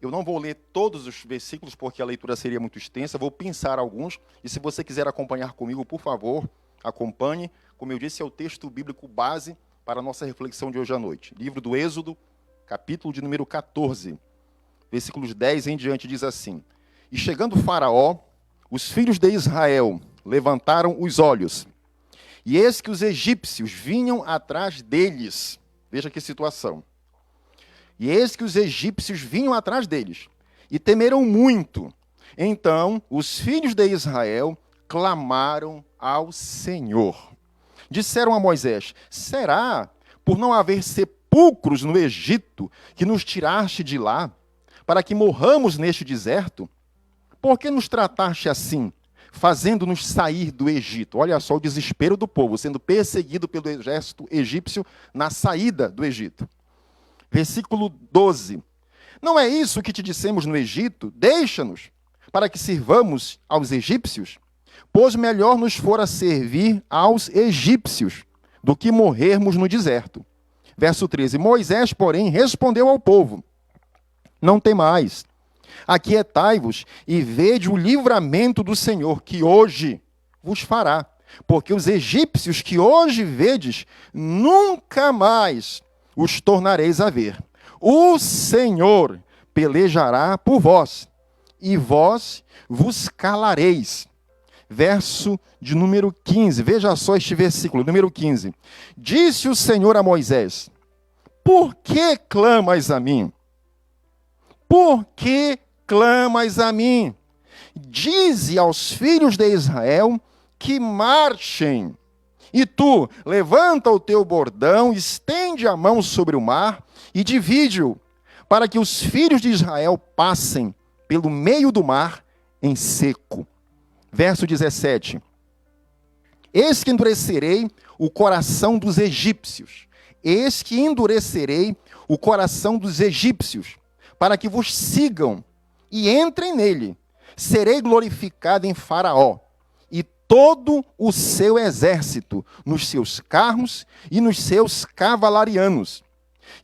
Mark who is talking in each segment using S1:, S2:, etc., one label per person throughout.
S1: Eu não vou ler todos os versículos, porque a leitura seria muito extensa, vou pensar alguns, e se você quiser acompanhar comigo, por favor, acompanhe. Como eu disse, é o texto bíblico base para a nossa reflexão de hoje à noite. Livro do Êxodo, capítulo de número 14, versículos 10 em diante, diz assim: E chegando Faraó, os filhos de Israel levantaram os olhos, e eis que os egípcios vinham atrás deles. Veja que situação. E eis que os egípcios vinham atrás deles, e temeram muito. Então os filhos de Israel clamaram ao Senhor. Disseram a Moisés: será por não haver sepulcros no Egito que nos tiraste de lá, para que morramos neste deserto? Por que nos trataste assim, fazendo-nos sair do Egito? Olha só o desespero do povo, sendo perseguido pelo exército egípcio na saída do Egito. Versículo 12. Não é isso que te dissemos no Egito? Deixa-nos, para que sirvamos aos egípcios? Pois melhor nos fora servir aos egípcios do que morrermos no deserto. Verso 13. Moisés, porém, respondeu ao povo: não temais, aquietai-vos e vede o livramento do Senhor, que hoje vos fará. Porque os egípcios que hoje vedes, nunca mais os tornareis a ver. O Senhor pelejará por vós, e vós vos calareis. Verso de número 15, veja só este versículo, número 15. Disse o Senhor a Moisés: por que clamas a mim? Por que clamas a mim? Dize aos filhos de Israel que marchem. E tu, levanta o teu bordão, estende a mão sobre o mar e divide-o, para que os filhos de Israel passem pelo meio do mar em seco. Verso 17. Eis que endurecerei o coração dos egípcios. Eis que endurecerei o coração dos egípcios, para que vos sigam e entrem nele. Serei glorificado em Faraó e todo o seu exército, nos seus carros e nos seus cavalarianos.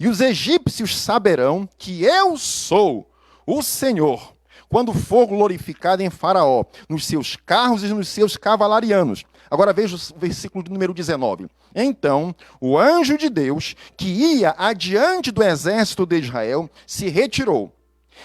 S1: E os egípcios saberão que eu sou o Senhor, quando for glorificado em Faraó, nos seus carros e nos seus cavalarianos. Agora veja o versículo número 19. Então, o anjo de Deus, que ia adiante do exército de Israel, se retirou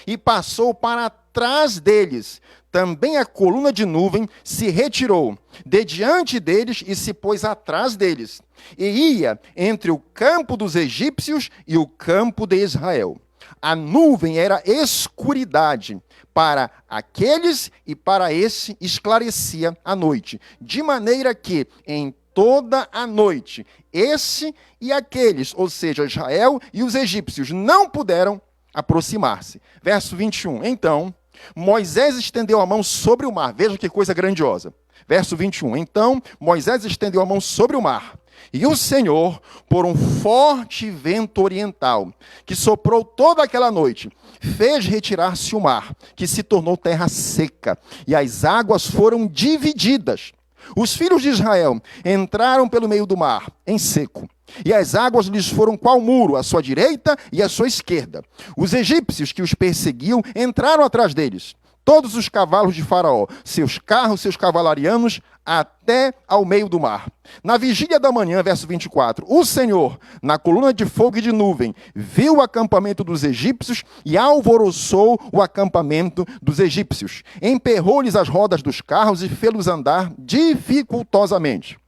S1: e passou para trás deles. Também a coluna de nuvem se retirou de diante deles e se pôs atrás deles. E ia entre o campo dos egípcios e o campo de Israel. A nuvem era escuridade para aqueles e para esse esclarecia a noite. De maneira que em toda a noite, esse e aqueles, ou seja, Israel e os egípcios, não puderam aproximar-se. Verso 21. Então Moisés estendeu a mão sobre o mar. Veja que coisa grandiosa. Verso 21. Então Moisés estendeu a mão sobre o mar. E o Senhor, por um forte vento oriental, que soprou toda aquela noite, fez retirar-se o mar, que se tornou terra seca, e as águas foram divididas. Os filhos de Israel entraram pelo meio do mar, em seco, e as águas lhes foram qual muro, à sua direita e à sua esquerda. Os egípcios que os perseguiam entraram atrás deles, todos os cavalos de Faraó, seus carros, seus cavalarianos, até ao meio do mar. Na vigília da manhã, verso 24, o Senhor, na coluna de fogo e de nuvem, viu o acampamento dos egípcios e alvoroçou o acampamento dos egípcios. Emperrou-lhes as rodas dos carros e fê-los andar dificultosamente.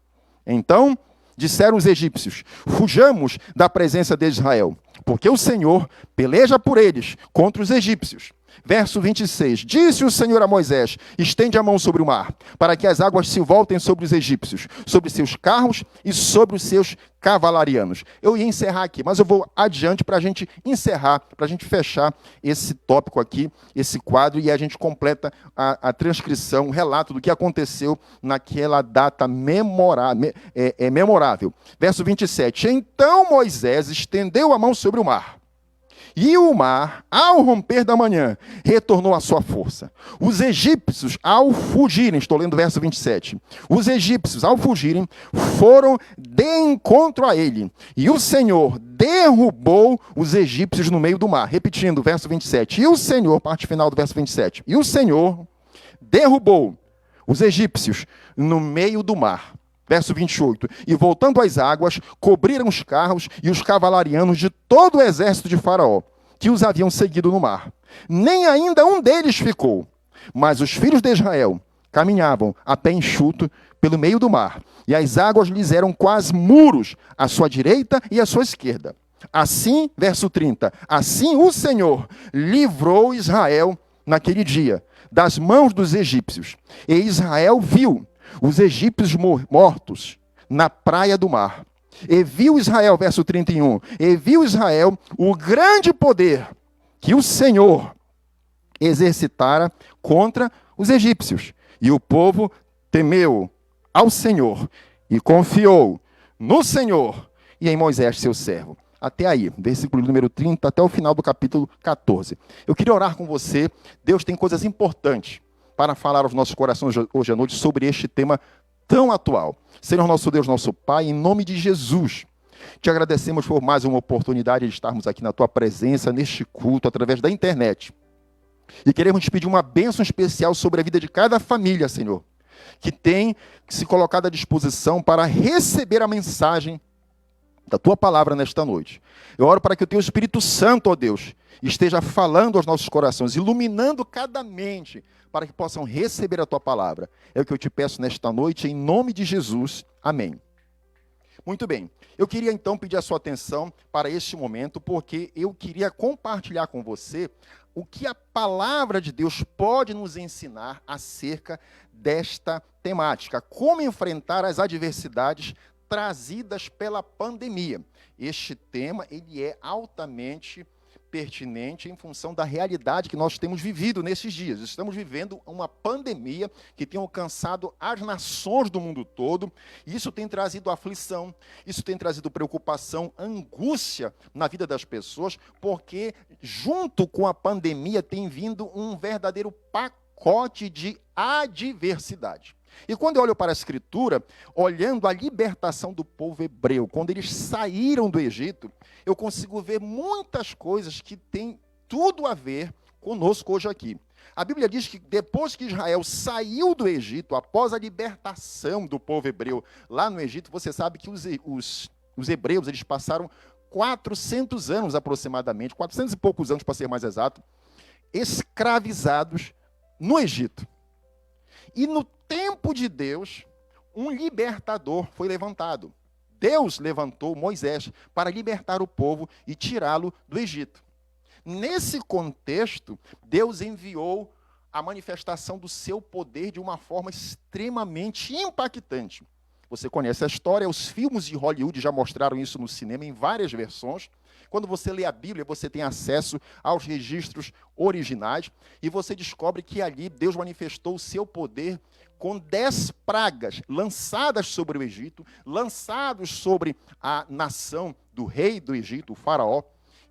S1: Então disseram os egípcios: fujamos da presença de Israel, porque o Senhor peleja por eles contra os egípcios. Verso 26. Disse o Senhor a Moisés: estende a mão sobre o mar, para que as águas se voltem sobre os egípcios, sobre seus carros e sobre os seus cavalarianos. Eu ia encerrar aqui, mas eu vou adiante para a gente encerrar, para a gente fechar esse tópico aqui, esse quadro, e a gente completa a transcrição, o relato do que aconteceu naquela data memorável. Verso 27. Então Moisés estendeu a mão sobre o mar, E o mar, ao romper da manhã, retornou à sua força. Os egípcios, ao fugirem, estou lendo o verso 27, os egípcios, ao fugirem, foram de encontro a ele. E o Senhor derrubou os egípcios no meio do mar. Repetindo, o verso 27. E o Senhor, parte final do verso 27. E o Senhor derrubou os egípcios no meio do mar. Verso 28. E voltando às águas, cobriram os carros e os cavalarianos de todo o exército de Faraó, que os haviam seguido no mar. Nem ainda um deles ficou. Mas os filhos de Israel caminhavam a pé enxuto pelo meio do mar, e as águas lhes eram quase muros à sua direita e à sua esquerda. Assim, verso 30, assim o Senhor livrou Israel naquele dia das mãos dos egípcios. E Israel viu os egípcios mortos na praia do mar. E viu Israel, verso 31, e viu Israel o grande poder que o Senhor exercitara contra os egípcios. E o povo temeu ao Senhor e confiou no Senhor e em Moisés, seu servo. Até aí, versículo número 30, até o final do capítulo 14. Eu queria orar com você. Deus tem coisas importantes para falar aos nossos corações hoje à noite sobre este tema tão atual. Senhor nosso Deus, nosso Pai, em nome de Jesus, te agradecemos por mais uma oportunidade de estarmos aqui na tua presença, neste culto, através da internet. E queremos te pedir uma bênção especial sobre a vida de cada família, Senhor, que tem se colocado à disposição para receber a mensagem da tua palavra nesta noite. Eu oro para que o teu Espírito Santo, ó Deus, esteja falando aos nossos corações, iluminando cada mente, para que possam receber a tua palavra. É o que eu te peço nesta noite, em nome de Jesus. Amém. Muito bem. Eu queria então pedir a sua atenção para este momento, porque eu queria compartilhar com você o que a palavra de Deus pode nos ensinar acerca desta temática. Como enfrentar as adversidades trazidas pela pandemia. Este tema, ele é altamente pertinente em função da realidade que nós temos vivido nesses dias. Estamos vivendo uma pandemia que tem alcançado as nações do mundo todo, e isso tem trazido aflição, isso tem trazido preocupação, angústia na vida das pessoas, porque junto com a pandemia tem vindo um verdadeiro pacote de adversidade. E quando eu olho para a Escritura, olhando a libertação do povo hebreu, quando eles saíram do Egito, eu consigo ver muitas coisas que têm tudo a ver conosco hoje aqui. A Bíblia diz que depois que Israel saiu do Egito, após a libertação do povo hebreu lá no Egito, você sabe que os hebreus eles passaram 400 anos aproximadamente, 400 e poucos anos para ser mais exato, escravizados no Egito. E no tempo de Deus, um libertador foi levantado. Deus levantou Moisés para libertar o povo e tirá-lo do Egito. Nesse contexto, Deus enviou a manifestação do seu poder de uma forma extremamente impactante. Você conhece a história, os filmes de Hollywood já mostraram isso no cinema em várias versões. Quando você lê a Bíblia, você tem acesso aos registros originais e você descobre que ali Deus manifestou o seu poder com 10 pragas lançadas sobre o Egito, lançados sobre a nação do rei do Egito, o faraó,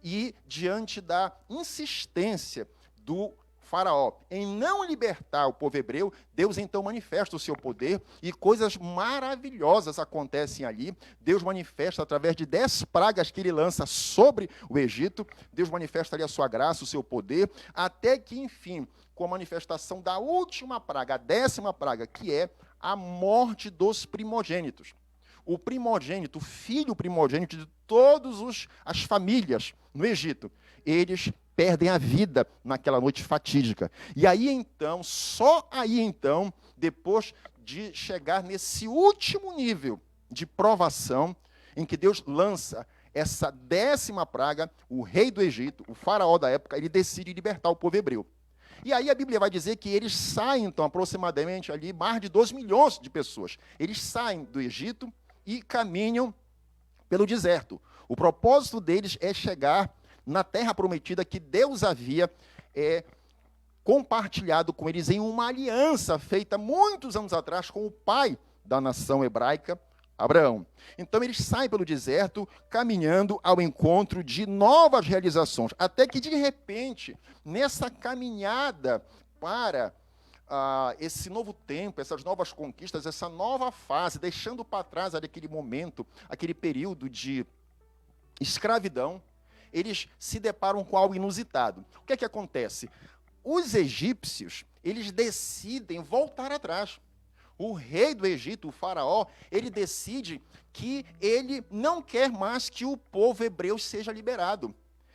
S1: e diante da insistência do faraó em não libertar o povo hebreu, Deus então manifesta o seu poder e coisas maravilhosas acontecem ali. Deus manifesta através de 10 pragas que ele lança sobre o Egito, Deus manifesta ali a sua graça, o seu poder, até que, enfim, com a manifestação da última praga, a 10ª praga, que é a morte dos primogênitos. O primogênito, o filho primogênito de todas as famílias no Egito, eles perdem a vida naquela noite fatídica. E aí então, só aí então, depois de chegar nesse último nível de provação, em que Deus lança essa 10ª praga, o rei do Egito, o faraó da época, ele decide libertar o povo hebreu. E aí a Bíblia vai dizer que eles saem, então, aproximadamente ali, mais de 2 milhões de pessoas. Eles saem do Egito e caminham pelo deserto. O propósito deles é chegar na terra prometida que Deus havia compartilhado com eles em uma aliança feita muitos anos atrás com o pai da nação hebraica, Abraão. Então eles saem pelo deserto, caminhando ao encontro de novas realizações, até que de repente, nessa caminhada para esse novo tempo, essas novas conquistas, essa nova fase, deixando para trás aquele momento, aquele período de escravidão, eles se deparam com algo inusitado. O que é que acontece? Os egípcios, eles decidem voltar atrás. O rei do Egito, o faraó, ele decide que ele não quer mais que o povo hebreu seja liberado.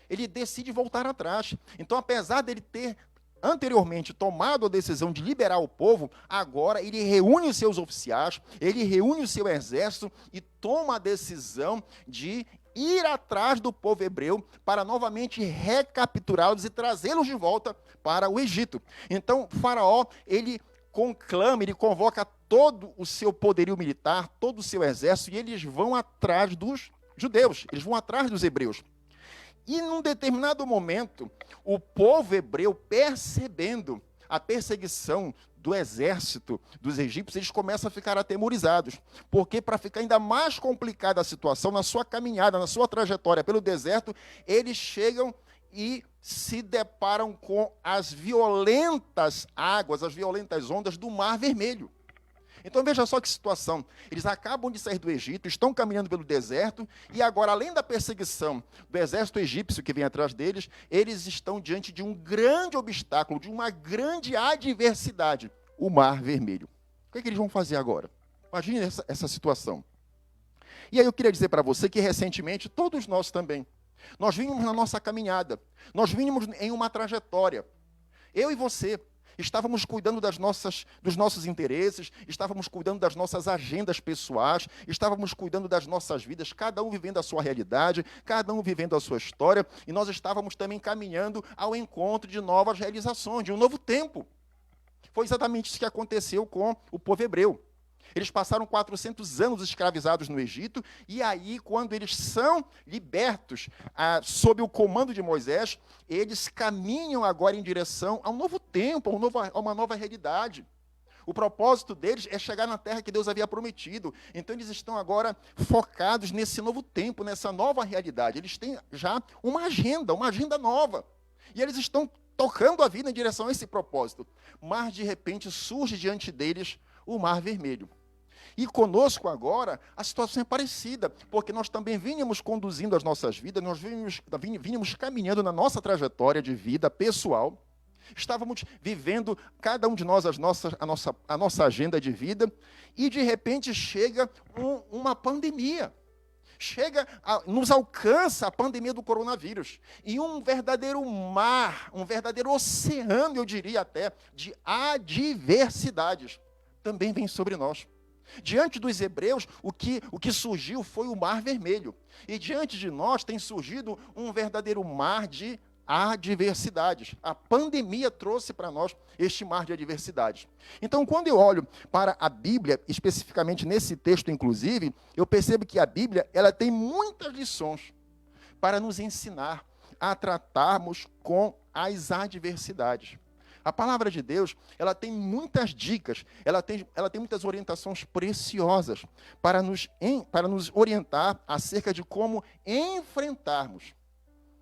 S1: Ele decide voltar atrás. Então, apesar dele ter anteriormente tomado a decisão de liberar o povo, agora ele reúne os seus oficiais, ele reúne o seu exército e toma a decisão de ir atrás do povo hebreu para novamente recapturá-los e trazê-los de volta para o Egito. Então, o faraó, ele conclama, ele convoca todo o seu poderio militar, todo o seu exército, e eles vão atrás dos judeus, eles vão atrás dos hebreus. E num determinado momento, o povo hebreu, percebendo a perseguição do exército dos egípcios, eles começam a ficar atemorizados. Porque, para ficar ainda mais complicada a situação, na sua caminhada, na sua trajetória pelo deserto, eles chegam e se deparam com as violentas águas, as violentas ondas do Mar Vermelho. Então veja só que situação, eles acabam de sair do Egito, estão caminhando pelo deserto, e agora, além da perseguição do exército egípcio que vem atrás deles, eles estão diante de um grande obstáculo, de uma grande adversidade, o Mar Vermelho. O que é que eles vão fazer agora? Imagine essa situação. E aí eu queria dizer para você que recentemente, todos nós também, nós vínhamos na nossa caminhada, nós vínhamos em uma trajetória, eu e você, estávamos cuidando dos nossos interesses, estávamos cuidando das nossas agendas pessoais, estávamos cuidando das nossas vidas, cada um vivendo a sua realidade, cada um vivendo a sua história, e nós estávamos também caminhando ao encontro de novas realizações, de um novo tempo. Foi exatamente isso que aconteceu com o povo hebreu. Eles passaram 400 anos escravizados no Egito, e aí, quando eles são libertos sob o comando de Moisés, eles caminham agora em direção a um novo tempo, a uma nova realidade. O propósito deles é chegar na terra que Deus havia prometido. Então, eles estão agora focados nesse novo tempo, nessa nova realidade. Eles têm já uma agenda nova. E eles estão tocando a vida em direção a esse propósito. Mas, de repente, surge diante deles o Mar Vermelho. E conosco agora, a situação é parecida, porque nós também vínhamos conduzindo as nossas vidas, nós vínhamos caminhando na nossa trajetória de vida pessoal, estávamos vivendo, cada um de nós, a nossa agenda de vida, e de repente chega uma pandemia. Nos alcança a pandemia do coronavírus. E um verdadeiro mar, um verdadeiro oceano, eu diria até, de adversidades, também vem sobre nós. Diante dos hebreus, o que surgiu foi o Mar Vermelho. E diante de nós tem surgido um verdadeiro mar de adversidades. A pandemia trouxe para nós este mar de adversidades. Então, quando eu olho para a Bíblia, especificamente nesse texto, inclusive, eu percebo que a Bíblia ela tem muitas lições para nos ensinar a tratarmos com as adversidades. A palavra de Deus, ela tem muitas dicas, ela tem muitas orientações preciosas para nos orientar acerca de como enfrentarmos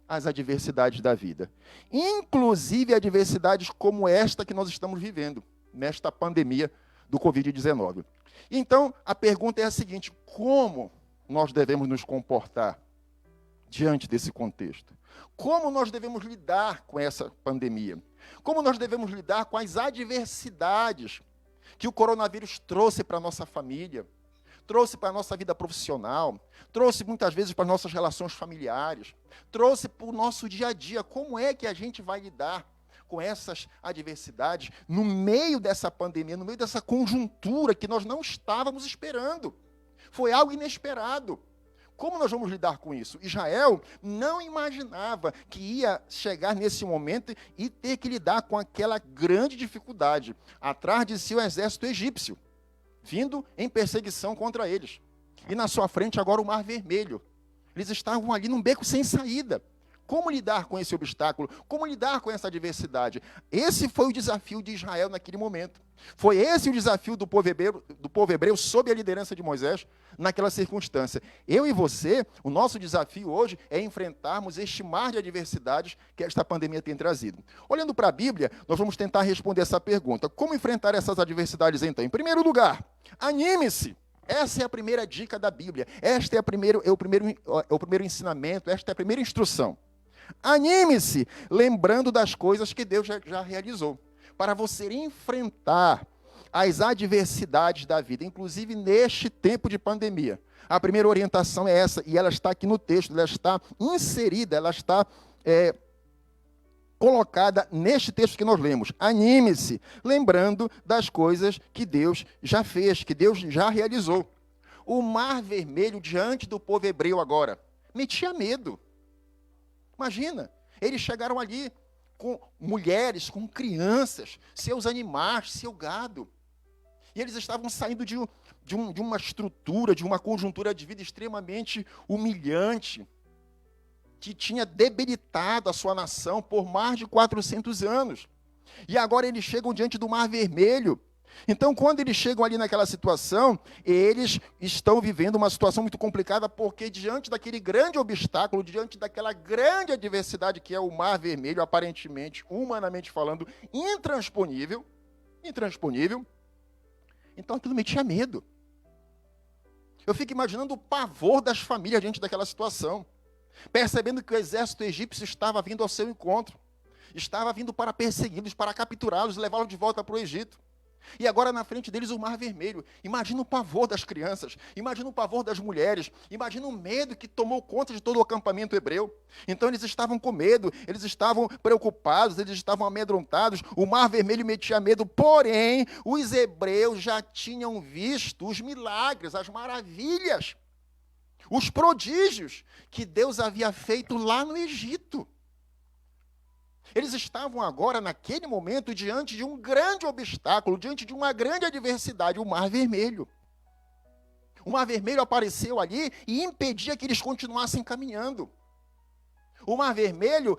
S1: as adversidades da vida. Inclusive adversidades como esta que nós estamos vivendo, nesta pandemia do Covid-19. Então, a pergunta é a seguinte: como nós devemos nos comportar diante desse contexto? Como nós devemos lidar com essa pandemia? Como nós devemos lidar com as adversidades que o coronavírus trouxe para a nossa família, trouxe para a nossa vida profissional, trouxe muitas vezes para as nossas relações familiares, trouxe para o nosso dia a dia? Como é que a gente vai lidar com essas adversidades no meio dessa pandemia, no meio dessa conjuntura que nós não estávamos esperando? Foi algo inesperado. Como nós vamos lidar com isso? Israel não imaginava que ia chegar nesse momento e ter que lidar com aquela grande dificuldade. Atrás de si o exército egípcio, vindo em perseguição contra eles. E na sua frente agora o Mar Vermelho. Eles estavam ali num beco sem saída. Como lidar com esse obstáculo? Como lidar com essa adversidade? Esse foi o desafio de Israel naquele momento. Foi esse o desafio do povo hebreu sob a liderança de Moisés naquela circunstância. Eu e você, o nosso desafio hoje é enfrentarmos este mar de adversidades que esta pandemia tem trazido. Olhando para a Bíblia, nós vamos tentar responder essa pergunta. Como enfrentar essas adversidades então? Em primeiro lugar, anime-se. Essa é a primeira dica da Bíblia. Este é o primeiro ensinamento, esta é a primeira instrução. Anime-se, lembrando das coisas que Deus já realizou, para você enfrentar as adversidades da vida, inclusive neste tempo de pandemia. A primeira orientação é essa, e ela está aqui no texto, ela está inserida, ela está colocada neste texto que nós lemos. Anime-se, lembrando das coisas que Deus já fez, que Deus já realizou. O Mar Vermelho diante do povo hebreu agora metia medo. Imagina, eles chegaram ali com mulheres, com crianças, seus animais, seu gado. E eles estavam saindo de uma estrutura, de uma conjuntura de vida extremamente humilhante, que tinha debilitado a sua nação por mais de 400 anos. E agora eles chegam diante do Mar Vermelho. Então, quando eles chegam ali naquela situação, eles estão vivendo uma situação muito complicada, porque diante daquele grande obstáculo, diante daquela grande adversidade que é o Mar Vermelho, aparentemente, humanamente falando, intransponível, então aquilo metia medo. Eu fico imaginando o pavor das famílias diante daquela situação, percebendo que o exército egípcio estava vindo ao seu encontro, estava vindo para persegui-los, para capturá-los, levá-los de volta para o Egito. E agora na frente deles o Mar Vermelho. Imagina o pavor das crianças, imagina o pavor das mulheres, imagina o medo que tomou conta de todo o acampamento hebreu. Então eles estavam com medo, eles estavam preocupados, eles estavam amedrontados, o Mar Vermelho metia medo, porém os hebreus já tinham visto os milagres, as maravilhas, os prodígios que Deus havia feito lá no Egito. Eles estavam agora, naquele momento, diante de um grande obstáculo, diante de uma grande adversidade, o Mar Vermelho. O Mar Vermelho apareceu ali e impedia que eles continuassem caminhando. O Mar Vermelho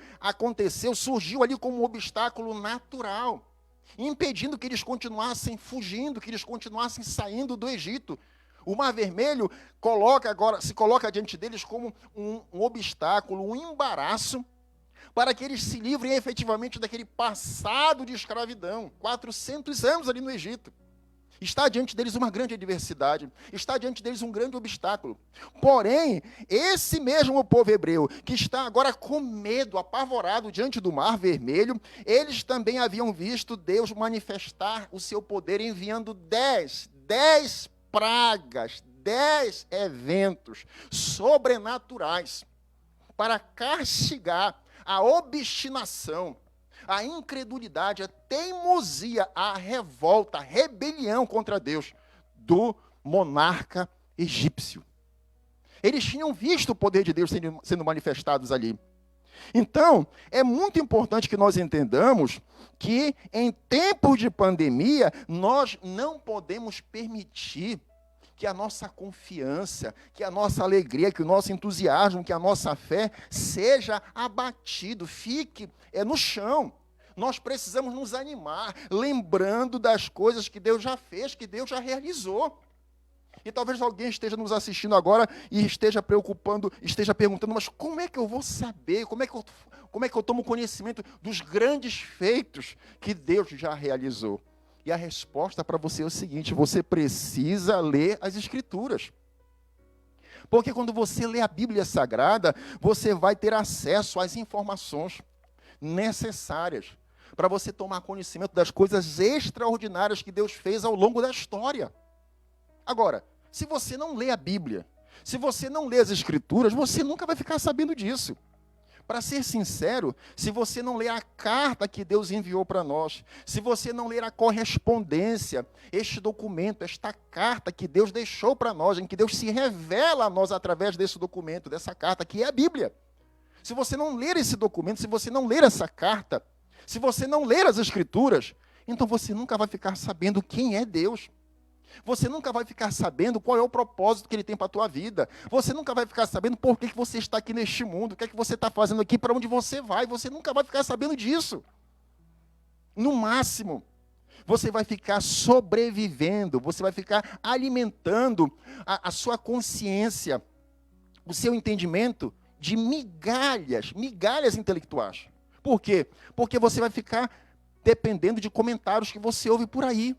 S1: surgiu ali como um obstáculo natural, impedindo que eles continuassem fugindo, que eles continuassem saindo do Egito. O Mar Vermelho se coloca diante deles como um obstáculo, um embaraço, para que eles se livrem efetivamente daquele passado de escravidão, 400 anos ali no Egito. Está diante deles uma grande adversidade, está diante deles um grande obstáculo. Porém, esse mesmo povo hebreu, que está agora com medo, apavorado diante do Mar Vermelho, eles também haviam visto Deus manifestar o seu poder enviando 10 pragas, 10 eventos sobrenaturais para castigar a obstinação, a incredulidade, a teimosia, a revolta, a rebelião contra Deus do monarca egípcio. Eles tinham visto o poder de Deus sendo manifestados ali. Então, é muito importante que nós entendamos que em tempos de pandemia, nós não podemos permitir que a nossa confiança, que a nossa alegria, que o nosso entusiasmo, que a nossa fé seja abatido, fique no chão. Nós precisamos nos animar, lembrando das coisas que Deus já fez, que Deus já realizou. E talvez alguém esteja nos assistindo agora e esteja perguntando, mas como é que eu vou saber, como é que eu tomo conhecimento dos grandes feitos que Deus já realizou? E a resposta para você é o seguinte: você precisa ler as Escrituras. Porque quando você lê a Bíblia Sagrada, você vai ter acesso às informações necessárias para você tomar conhecimento das coisas extraordinárias que Deus fez ao longo da história. Agora, se você não lê a Bíblia, se você não lê as Escrituras, você nunca vai ficar sabendo disso. Para ser sincero, se você não ler a carta que Deus enviou para nós, se você não ler a correspondência, este documento, esta carta que Deus deixou para nós, em que Deus se revela a nós através desse documento, dessa carta, que é a Bíblia. Se você não ler esse documento, se você não ler essa carta, se você não ler as Escrituras, então você nunca vai ficar sabendo quem é Deus. Você nunca vai ficar sabendo qual é o propósito que ele tem para a tua vida. Você nunca vai ficar sabendo por que você está aqui neste mundo, o que é que você está fazendo aqui, para onde você vai. Você nunca vai ficar sabendo disso. No máximo, você vai ficar sobrevivendo, você vai ficar alimentando a sua consciência, o seu entendimento de migalhas intelectuais. Por quê? Porque você vai ficar dependendo de comentários que você ouve por aí.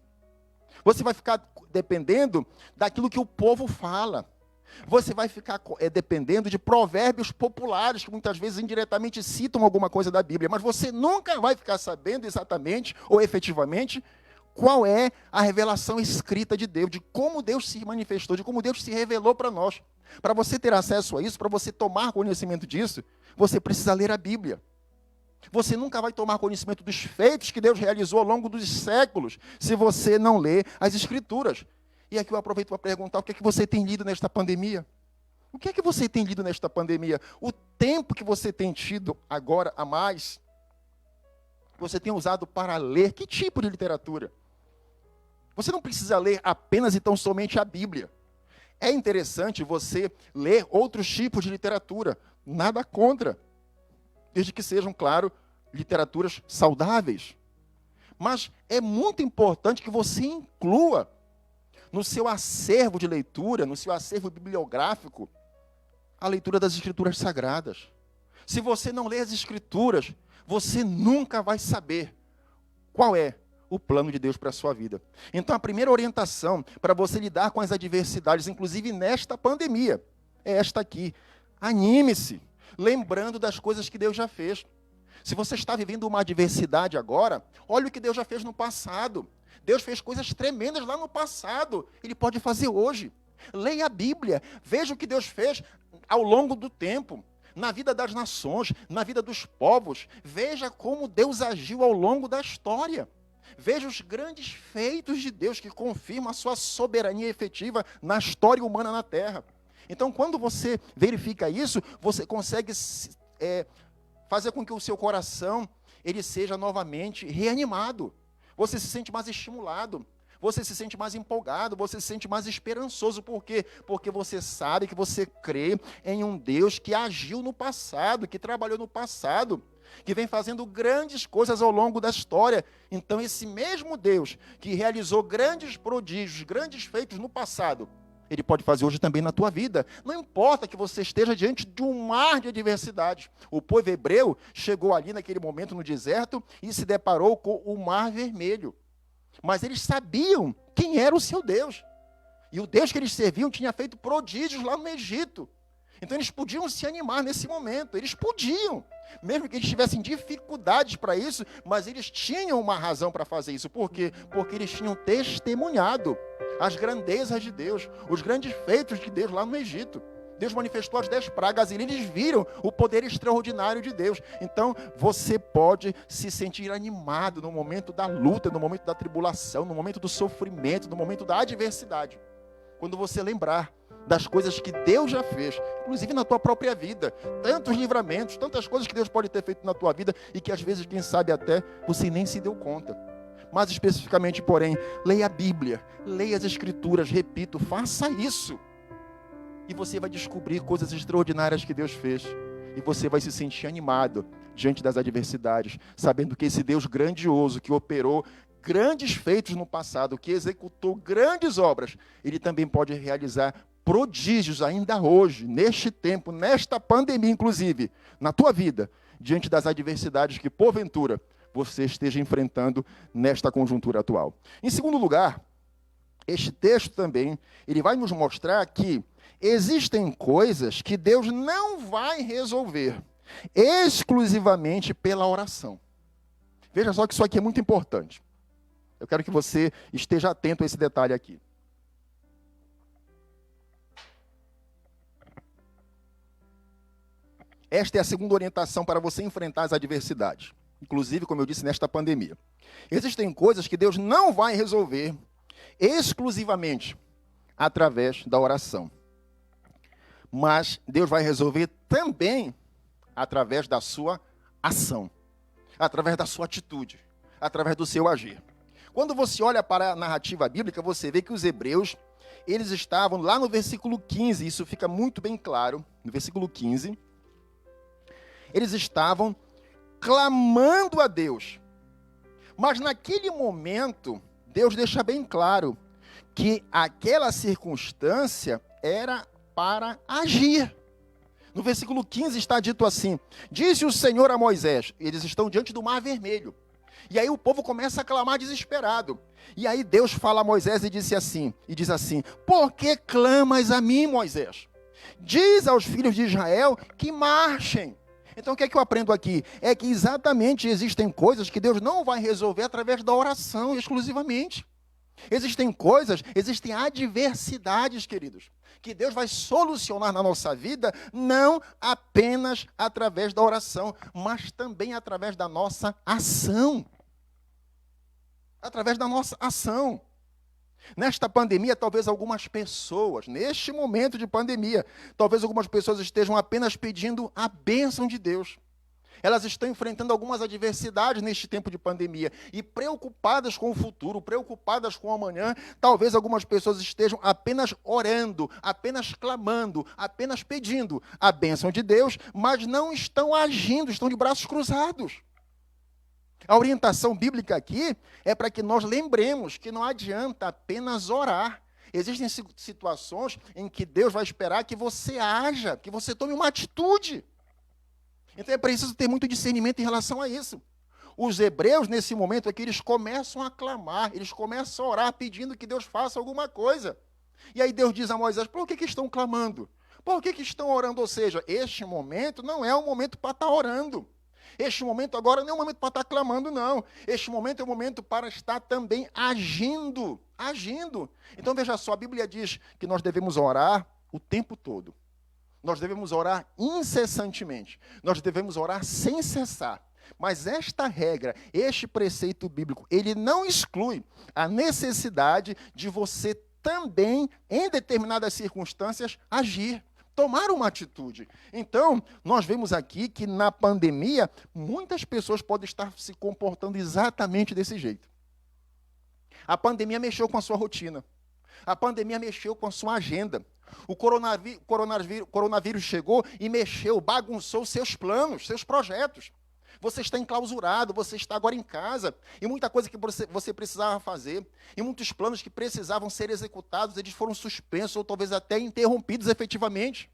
S1: Você vai ficar dependendo daquilo que o povo fala. Você vai ficar dependendo de provérbios populares, que muitas vezes indiretamente citam alguma coisa da Bíblia, mas você nunca vai ficar sabendo exatamente ou efetivamente qual é a revelação escrita de Deus, de como Deus se manifestou, de como Deus se revelou para nós. Para você ter acesso a isso, para você tomar conhecimento disso, você precisa ler a Bíblia. Você nunca vai tomar conhecimento dos feitos que Deus realizou ao longo dos séculos, se você não ler as Escrituras. E aqui eu aproveito para perguntar, o que é que você tem lido nesta pandemia? O que é que você tem lido nesta pandemia? O tempo que você tem tido agora a mais, você tem usado para ler que tipo de literatura? Você não precisa ler apenas e tão somente a Bíblia. É interessante você ler outros tipos de literatura, nada contra, desde que sejam, claro, literaturas saudáveis. Mas é muito importante que você inclua no seu acervo de leitura, no seu acervo bibliográfico, a leitura das Escrituras Sagradas. Se você não lê as Escrituras, você nunca vai saber qual é o plano de Deus para a sua vida. Então, a primeira orientação para você lidar com as adversidades, inclusive nesta pandemia, é esta aqui. Anime-se, lembrando das coisas que Deus já fez. Se você está vivendo uma adversidade agora, olha o que Deus já fez no passado. Deus fez coisas tremendas lá no passado. Ele pode fazer hoje. Leia a Bíblia. Veja o que Deus fez ao longo do tempo. Na vida das nações, na vida dos povos. Veja como Deus agiu ao longo da história. Veja os grandes feitos de Deus que confirmam a sua soberania efetiva na história humana na Terra. Então, quando você verifica isso, você consegue fazer com que o seu coração ele seja novamente reanimado. Você se sente mais estimulado, você se sente mais empolgado, você se sente mais esperançoso. Por quê? Porque você sabe que você crê em um Deus que agiu no passado, que trabalhou no passado, que vem fazendo grandes coisas ao longo da história. Então, esse mesmo Deus que realizou grandes prodígios, grandes feitos no passado, Ele pode fazer hoje também na tua vida. Não importa que você esteja diante de um mar de adversidades. O povo hebreu chegou ali naquele momento no deserto e se deparou com o Mar Vermelho. Mas eles sabiam quem era o seu Deus. E o Deus que eles serviam tinha feito prodígios lá no Egito. Então eles podiam se animar nesse momento. Eles podiam. Mesmo que eles tivessem dificuldades para isso, mas eles tinham uma razão para fazer isso. Por quê? Porque eles tinham testemunhado as grandezas de Deus, os grandes feitos de Deus lá no Egito. Deus manifestou as 10 pragas e eles viram o poder extraordinário de Deus. Então, você pode se sentir animado no momento da luta, no momento da tribulação, no momento do sofrimento, no momento da adversidade. Quando você lembrar das coisas que Deus já fez, inclusive na tua própria vida, tantos livramentos, tantas coisas que Deus pode ter feito na tua vida e que às vezes, quem sabe até, você nem se deu conta. Mais especificamente, porém, leia a Bíblia, leia as Escrituras, repito, faça isso. E você vai descobrir coisas extraordinárias que Deus fez. E você vai se sentir animado diante das adversidades, sabendo que esse Deus grandioso, que operou grandes feitos no passado, que executou grandes obras, Ele também pode realizar prodígios ainda hoje, neste tempo, nesta pandemia, inclusive, na tua vida, diante das adversidades que, porventura, você esteja enfrentando nesta conjuntura atual. Em segundo lugar, este texto também, ele vai nos mostrar que existem coisas que Deus não vai resolver exclusivamente pela oração. Veja só que isso aqui é muito importante. Eu quero que você esteja atento a esse detalhe aqui. Esta é a segunda orientação para você enfrentar as adversidades. Inclusive, como eu disse, nesta pandemia. Existem coisas que Deus não vai resolver exclusivamente através da oração. Mas Deus vai resolver também através da sua ação, através da sua atitude, através do seu agir. Quando você olha para a narrativa bíblica, você vê que os hebreus, eles estavam lá no versículo 15, isso fica muito bem claro, no versículo 15, eles estavam clamando a Deus. Mas naquele momento, Deus deixa bem claro que aquela circunstância era para agir. No versículo 15 está dito assim: disse o Senhor a Moisés, eles estão diante do Mar Vermelho. E aí o povo começa a clamar desesperado. E aí Deus fala a Moisés e diz assim: por que clamas a mim, Moisés? Diz aos filhos de Israel que marchem. Então o que é que eu aprendo aqui? É que exatamente existem coisas que Deus não vai resolver através da oração exclusivamente. Existem coisas, existem adversidades, queridos, que Deus vai solucionar na nossa vida, não apenas através da oração, mas também através da nossa ação. Através da nossa ação. Nesta pandemia, talvez algumas pessoas, neste momento de pandemia, talvez algumas pessoas estejam apenas pedindo a bênção de Deus. Elas estão enfrentando algumas adversidades neste tempo de pandemia e preocupadas com o futuro, preocupadas com o amanhã. Talvez algumas pessoas estejam apenas orando, apenas clamando, apenas pedindo a bênção de Deus, mas não estão agindo, estão de braços cruzados. A orientação bíblica aqui é para que nós lembremos que não adianta apenas orar. Existem situações em que Deus vai esperar que você haja, que você tome uma atitude. Então é preciso ter muito discernimento em relação a isso. Os hebreus, nesse momento aqui, eles começam a clamar, eles começam a orar pedindo que Deus faça alguma coisa. E aí Deus diz a Moisés: por que estão clamando? Por que estão orando? Ou seja, este momento não é um momento para estar orando. Este momento agora não é um momento para estar clamando, não. Este momento é um momento para estar também agindo. Agindo. Então veja só, a Bíblia diz que nós devemos orar o tempo todo. Nós devemos orar incessantemente. Nós devemos orar sem cessar. Mas esta regra, este preceito bíblico, ele não exclui a necessidade de você também, em determinadas circunstâncias, agir, tomar uma atitude. Então, nós vemos aqui que na pandemia, muitas pessoas podem estar se comportando exatamente desse jeito. A pandemia mexeu com a sua rotina. A pandemia mexeu com a sua agenda. O coronavírus chegou e mexeu, bagunçou seus planos, seus projetos. Você está enclausurado, você está agora em casa, e muita coisa que você precisava fazer, e muitos planos que precisavam ser executados, eles foram suspensos ou talvez até interrompidos efetivamente.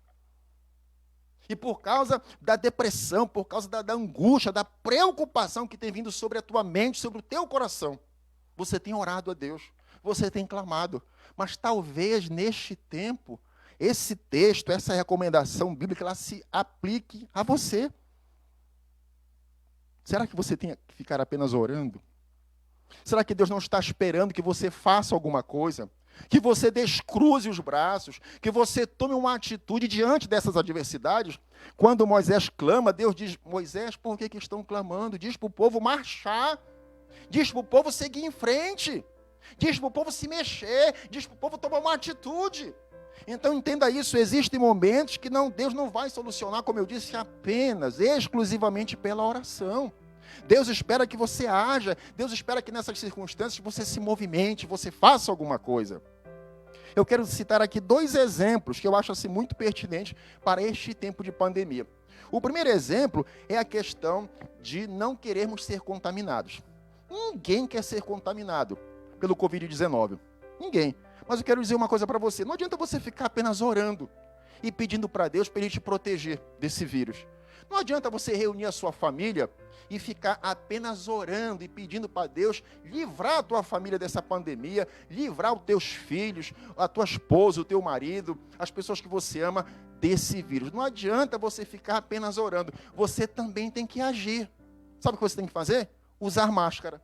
S1: E por causa da depressão, por causa da angústia, da preocupação que tem vindo sobre a tua mente, sobre o teu coração, você tem orado a Deus, você tem clamado. Mas talvez neste tempo, esse texto, essa recomendação bíblica, ela se aplique a você. Será que você tem que ficar apenas orando? Será que Deus não está esperando que você faça alguma coisa? Que você descruze os braços, que você tome uma atitude diante dessas adversidades? Quando Moisés clama, Deus diz: Moisés, por que estão clamando? Diz para o povo marchar, diz para o povo seguir em frente, diz para o povo se mexer, diz para o povo tomar uma atitude. Então entenda isso, existem momentos que Deus não vai solucionar, como eu disse, apenas, exclusivamente pela oração. Deus espera que você haja, Deus espera que nessas circunstâncias você se movimente, você faça alguma coisa. Eu quero citar aqui 2 exemplos que eu acho assim, muito pertinentes para este tempo de pandemia. O primeiro exemplo é a questão de não querermos ser contaminados. Ninguém quer ser contaminado pelo Covid-19. Ninguém. Mas eu quero dizer uma coisa para você. Não adianta você ficar apenas orando e pedindo para Deus para Ele te proteger desse vírus. Não adianta você reunir a sua família e ficar apenas orando e pedindo para Deus livrar a tua família dessa pandemia, livrar os teus filhos, a tua esposa, o teu marido, as pessoas que você ama desse vírus. Não adianta você ficar apenas orando. Você também tem que agir. Sabe o que você tem que fazer? Usar máscara.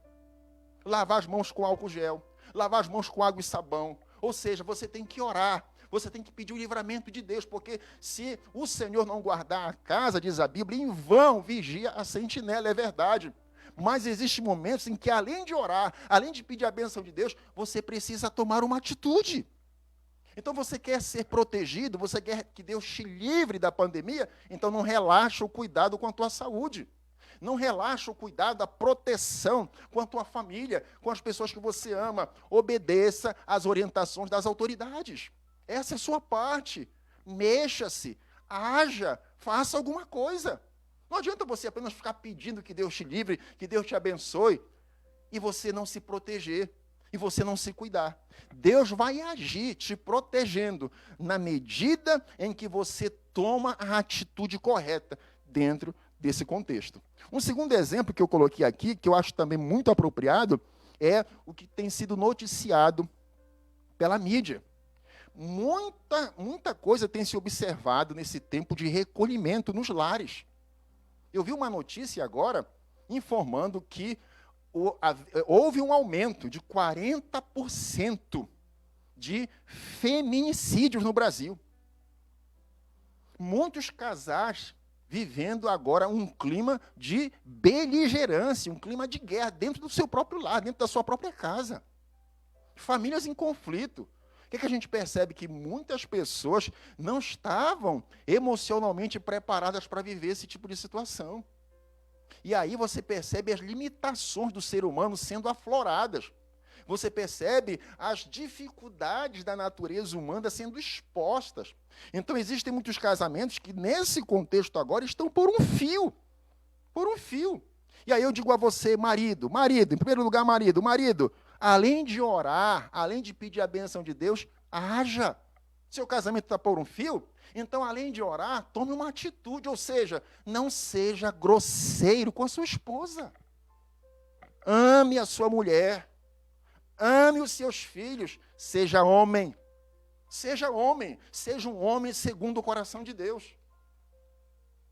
S1: Lavar as mãos com álcool gel. Lavar as mãos com água e sabão. Ou seja, você tem que orar. Você tem que pedir o livramento de Deus, porque se o Senhor não guardar a casa, diz a Bíblia, em vão vigia a sentinela, é verdade. Mas existem momentos em que, além de orar, além de pedir a bênção de Deus, você precisa tomar uma atitude. Então você quer ser protegido, você quer que Deus te livre da pandemia, então não relaxa o cuidado com a tua saúde. Não relaxa o cuidado, a proteção com a tua família, com as pessoas que você ama. Obedeça às orientações das autoridades. Essa é a sua parte. Mexa-se, haja, faça alguma coisa. Não adianta você apenas ficar pedindo que Deus te livre, que Deus te abençoe, e você não se proteger, e você não se cuidar. Deus vai agir te protegendo na medida em que você toma a atitude correta dentro desse contexto. Um segundo exemplo que eu coloquei aqui, que eu acho também muito apropriado, é o que tem sido noticiado pela mídia. Muita coisa tem se observado nesse tempo de recolhimento nos lares. Eu vi uma notícia agora informando que houve um aumento de 40% de feminicídios no Brasil. Muitos casais vivendo agora um clima de beligerância, um clima de guerra dentro do seu próprio lar, dentro da sua própria casa. Famílias em conflito. O que a gente percebe? Que muitas pessoas não estavam emocionalmente preparadas para viver esse tipo de situação. E aí você percebe as limitações do ser humano sendo afloradas. Você percebe as dificuldades da natureza humana sendo expostas. Então, existem muitos casamentos que, nesse contexto agora, estão por um fio. Por um fio. E aí eu digo a você, marido, em primeiro lugar, marido, além de orar, além de pedir a bênção de Deus, haja. Seu casamento está por um fio? Então, além de orar, tome uma atitude, ou seja, não seja grosseiro com a sua esposa. Ame a sua mulher. Ame os seus filhos. Seja homem. Seja um homem segundo o coração de Deus.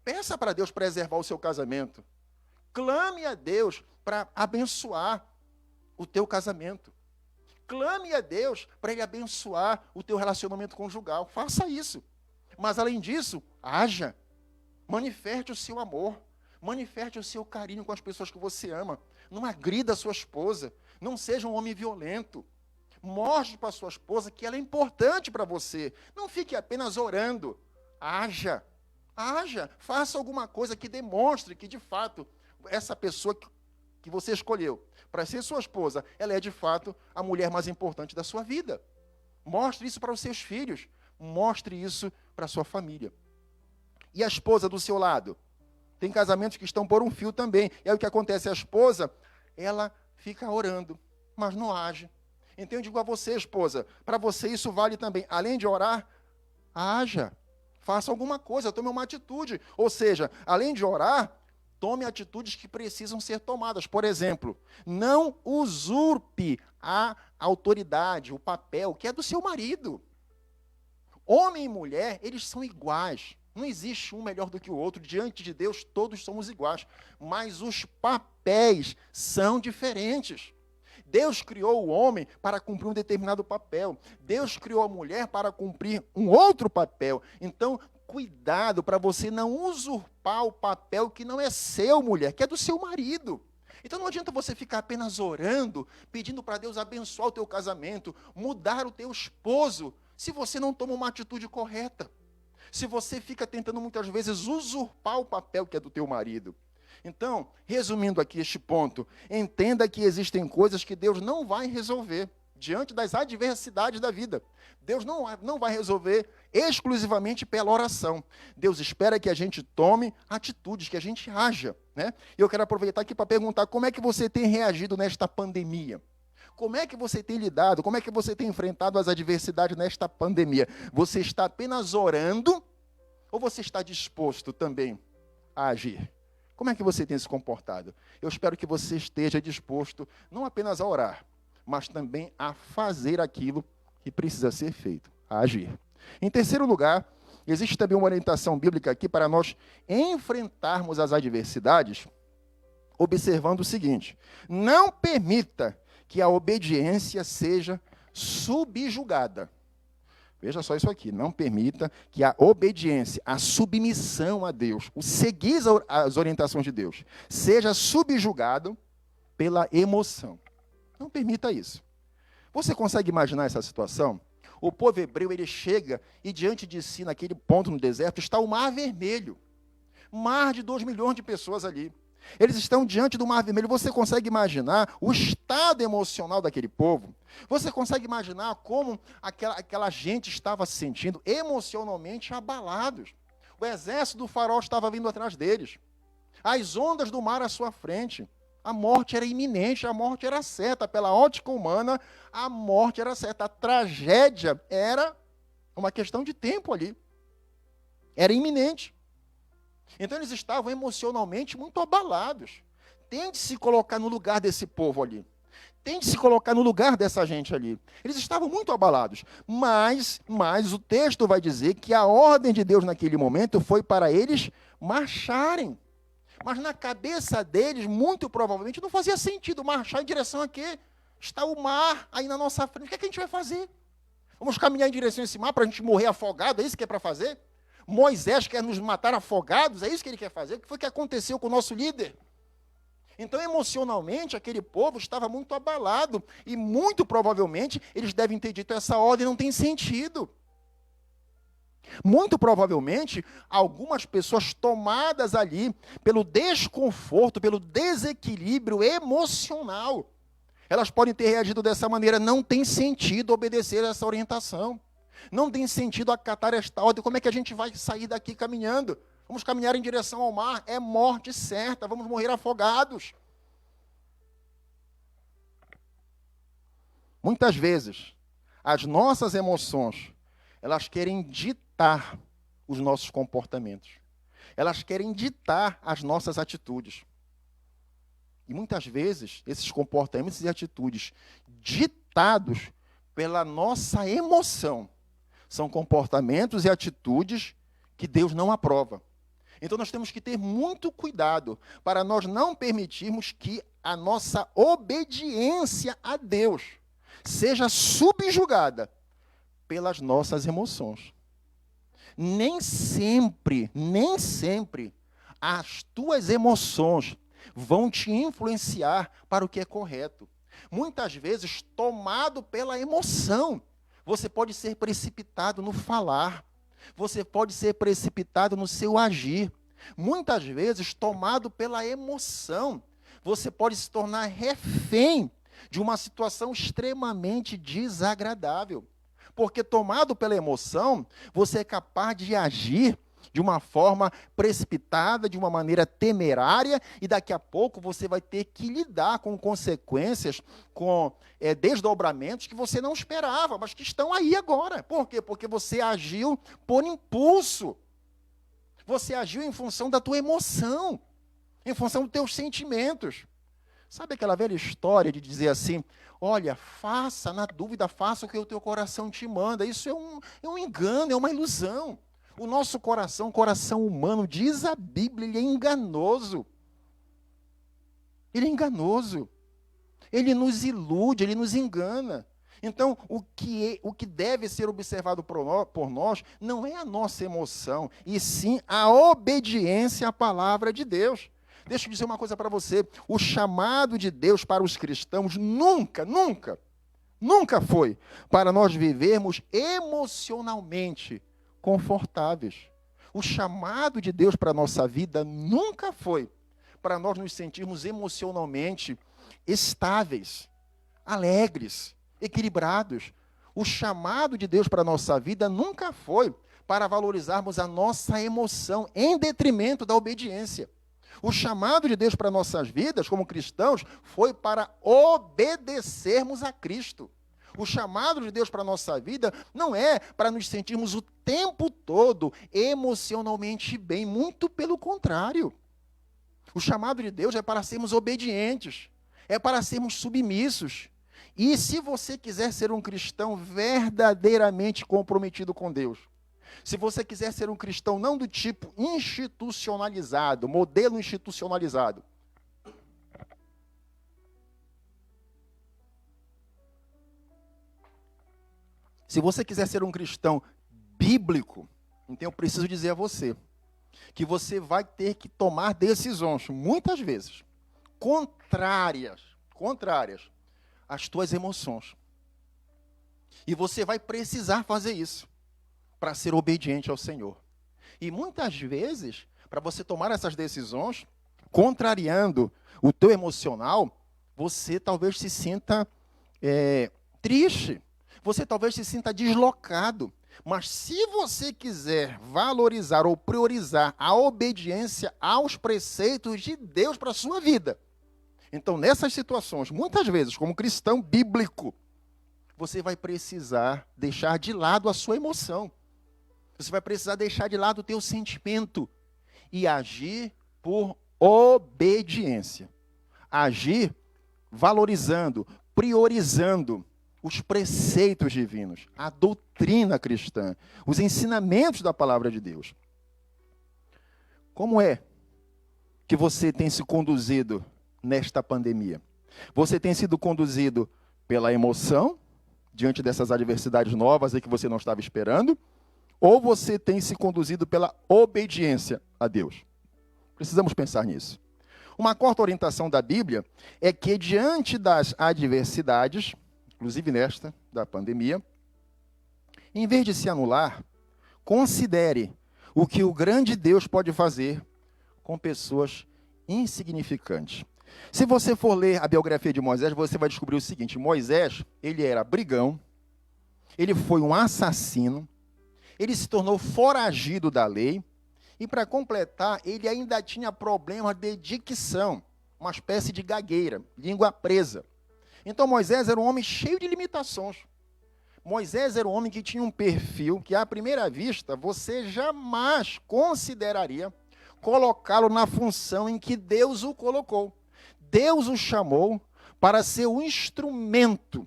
S1: Peça para Deus preservar o seu casamento. Clame a Deus para abençoar o teu casamento. Clame a Deus para Ele abençoar o teu relacionamento conjugal. Faça isso. Mas, além disso, haja. Manifeste o seu amor. Manifeste o seu carinho com as pessoas que você ama. Não agrida a sua esposa. Não seja um homem violento. Mostre para a sua esposa que ela é importante para você. Não fique apenas orando. Haja. Haja. Faça alguma coisa que demonstre que, de fato, essa pessoa que você escolheu para ser sua esposa, ela é, de fato, a mulher mais importante da sua vida. Mostre isso para os seus filhos. Mostre isso para a sua família. E a esposa do seu lado? Tem casamentos que estão por um fio também. E aí o que acontece? A esposa, ela fica orando, mas não age. Então eu digo a você, esposa, para você isso vale também. Além de orar, haja. Faça alguma coisa, tome uma atitude. Ou seja, além de orar, tome atitudes que precisam ser tomadas. Por exemplo, não usurpe a autoridade, o papel que é do seu marido. Homem e mulher, eles são iguais. Não existe um melhor do que o outro. Diante de Deus, todos somos iguais. Mas os papéis são diferentes. Deus criou o homem para cumprir um determinado papel. Deus criou a mulher para cumprir um outro papel. Então, cuidado para você não usurpar o papel que não é seu, mulher, que é do seu marido. Então não adianta você ficar apenas orando, pedindo para Deus abençoar o teu casamento, mudar o teu esposo, se você não toma uma atitude correta. Se você fica tentando muitas vezes usurpar o papel que é do teu marido. Então, resumindo aqui este ponto, entenda que existem coisas que Deus não vai resolver diante das adversidades da vida. Deus não vai resolver exclusivamente pela oração. Deus espera que a gente tome atitudes, que a gente haja. Né? E eu quero aproveitar aqui para perguntar como é que você tem reagido nesta pandemia. Como é que você tem lidado, como é que você tem enfrentado as adversidades nesta pandemia? Você está apenas orando ou você está disposto também a agir? Como é que você tem se comportado? Eu espero que você esteja disposto não apenas a orar, mas também a fazer aquilo que precisa ser feito, a agir. Em terceiro lugar, existe também uma orientação bíblica aqui para nós enfrentarmos as adversidades, observando o seguinte: não permita que a obediência seja subjugada. Veja só isso aqui, não permita que a obediência, a submissão a Deus, o seguir as orientações de Deus, seja subjugado pela emoção. Não permita isso. Você consegue imaginar essa situação? O povo hebreu, ele chega e diante de si, naquele ponto no deserto, está o mar vermelho. Mar de 2 milhões de pessoas ali. Eles estão diante do Mar Vermelho. Você consegue imaginar o estado emocional daquele povo? Você consegue imaginar como aquela gente estava se sentindo emocionalmente abalados? O exército do faraó estava vindo atrás deles. As ondas do mar à sua frente. A morte era iminente, a morte era certa. Pela ótica humana, a morte era certa. A tragédia era uma questão de tempo ali. Era iminente. Então eles estavam emocionalmente muito abalados. Tente se colocar no lugar desse povo ali. Tente se colocar no lugar dessa gente ali. Eles estavam muito abalados. Mas o texto vai dizer que a ordem de Deus naquele momento foi para eles marcharem. Mas na cabeça deles, muito provavelmente, não fazia sentido marchar em direção a quê? Está o mar aí na nossa frente. O que é que a gente vai fazer? Vamos caminhar em direção a esse mar para a gente morrer afogado? É isso que é para fazer? Moisés quer nos matar afogados? É isso que ele quer fazer? O que foi que aconteceu com o nosso líder? Então, emocionalmente, aquele povo estava muito abalado. E, muito provavelmente, eles devem ter dito, essa ordem não tem sentido. Muito provavelmente, algumas pessoas tomadas ali pelo desconforto, pelo desequilíbrio emocional, elas podem ter reagido dessa maneira. Não tem sentido obedecer essa orientação. Não tem sentido acatar esta ordem. Como é que a gente vai sair daqui caminhando? Vamos caminhar em direção ao mar. É morte certa. Vamos morrer afogados. Muitas vezes, as nossas emoções, elas querem ditar os nossos comportamentos. Elas querem ditar as nossas atitudes. E muitas vezes, esses comportamentos e atitudes ditados pela nossa emoção são comportamentos e atitudes que Deus não aprova. Então nós temos que ter muito cuidado para nós não permitirmos que a nossa obediência a Deus seja subjugada pelas nossas emoções. Nem sempre as tuas emoções vão te influenciar para o que é correto. Muitas vezes, tomado pela emoção, você pode ser precipitado no falar. Você pode ser precipitado no seu agir. Muitas vezes, tomado pela emoção, você pode se tornar refém de uma situação extremamente desagradável. Porque tomado pela emoção, você é capaz de agir de uma forma precipitada, de uma maneira temerária, e daqui a pouco você vai ter que lidar com consequências, com desdobramentos que você não esperava, mas que estão aí agora. Por quê? Porque você agiu por impulso. Você agiu em função da tua emoção, em função dos teus sentimentos. Sabe aquela velha história de dizer assim, olha, faça, na dúvida, faça o que o teu coração te manda. Isso é um engano, é uma ilusão. O nosso coração, coração humano, diz a Bíblia, ele é enganoso. Ele é enganoso. Ele nos ilude, ele nos engana. Então, o que deve ser observado por nós não é a nossa emoção, e sim a obediência à palavra de Deus. Deixa eu dizer uma coisa para você. O chamado de Deus para os cristãos nunca foi para nós vivermos emocionalmente confortáveis. O chamado de Deus para a nossa vida nunca foi para nós nos sentirmos emocionalmente estáveis, alegres, equilibrados. O chamado de Deus para a nossa vida nunca foi para valorizarmos a nossa emoção em detrimento da obediência. O chamado de Deus para nossas vidas, como cristãos, foi para obedecermos a Cristo. O chamado de Deus para a nossa vida não é para nos sentirmos o tempo todo emocionalmente bem, muito pelo contrário. O chamado de Deus é para sermos obedientes, é para sermos submissos. E se você quiser ser um cristão verdadeiramente comprometido com Deus, se você quiser ser um cristão não do tipo institucionalizado, modelo institucionalizado, se você quiser ser um cristão bíblico, então eu preciso dizer a você que você vai ter que tomar decisões, muitas vezes, contrárias às tuas emoções. E você vai precisar fazer isso para ser obediente ao Senhor. E muitas vezes, para você tomar essas decisões, contrariando o teu emocional, você talvez se sinta triste, você talvez se sinta deslocado. Mas se você quiser valorizar ou priorizar a obediência aos preceitos de Deus para a sua vida, então nessas situações, muitas vezes, como cristão bíblico, você vai precisar deixar de lado a sua emoção. Você vai precisar deixar de lado o teu sentimento e agir por obediência. Agir valorizando, priorizando os preceitos divinos, a doutrina cristã, os ensinamentos da palavra de Deus. Como é que você tem se conduzido nesta pandemia? Você tem sido conduzido pela emoção, diante dessas adversidades novas aí que você não estava esperando, ou você tem se conduzido pela obediência a Deus? Precisamos pensar nisso. Uma quarta orientação da Bíblia é que, diante das adversidades, inclusive nesta, da pandemia, em vez de se anular, considere o que o grande Deus pode fazer com pessoas insignificantes. Se você for ler a biografia de Moisés, você vai descobrir o seguinte: Moisés, ele era brigão, ele foi um assassino, ele se tornou foragido da lei, e para completar, ele ainda tinha problemas de dicção, uma espécie de gagueira, língua presa. Então Moisés era um homem cheio de limitações. Moisés era um homem que tinha um perfil que, à primeira vista, você jamais consideraria colocá-lo na função em que Deus o colocou. Deus o chamou para ser o instrumento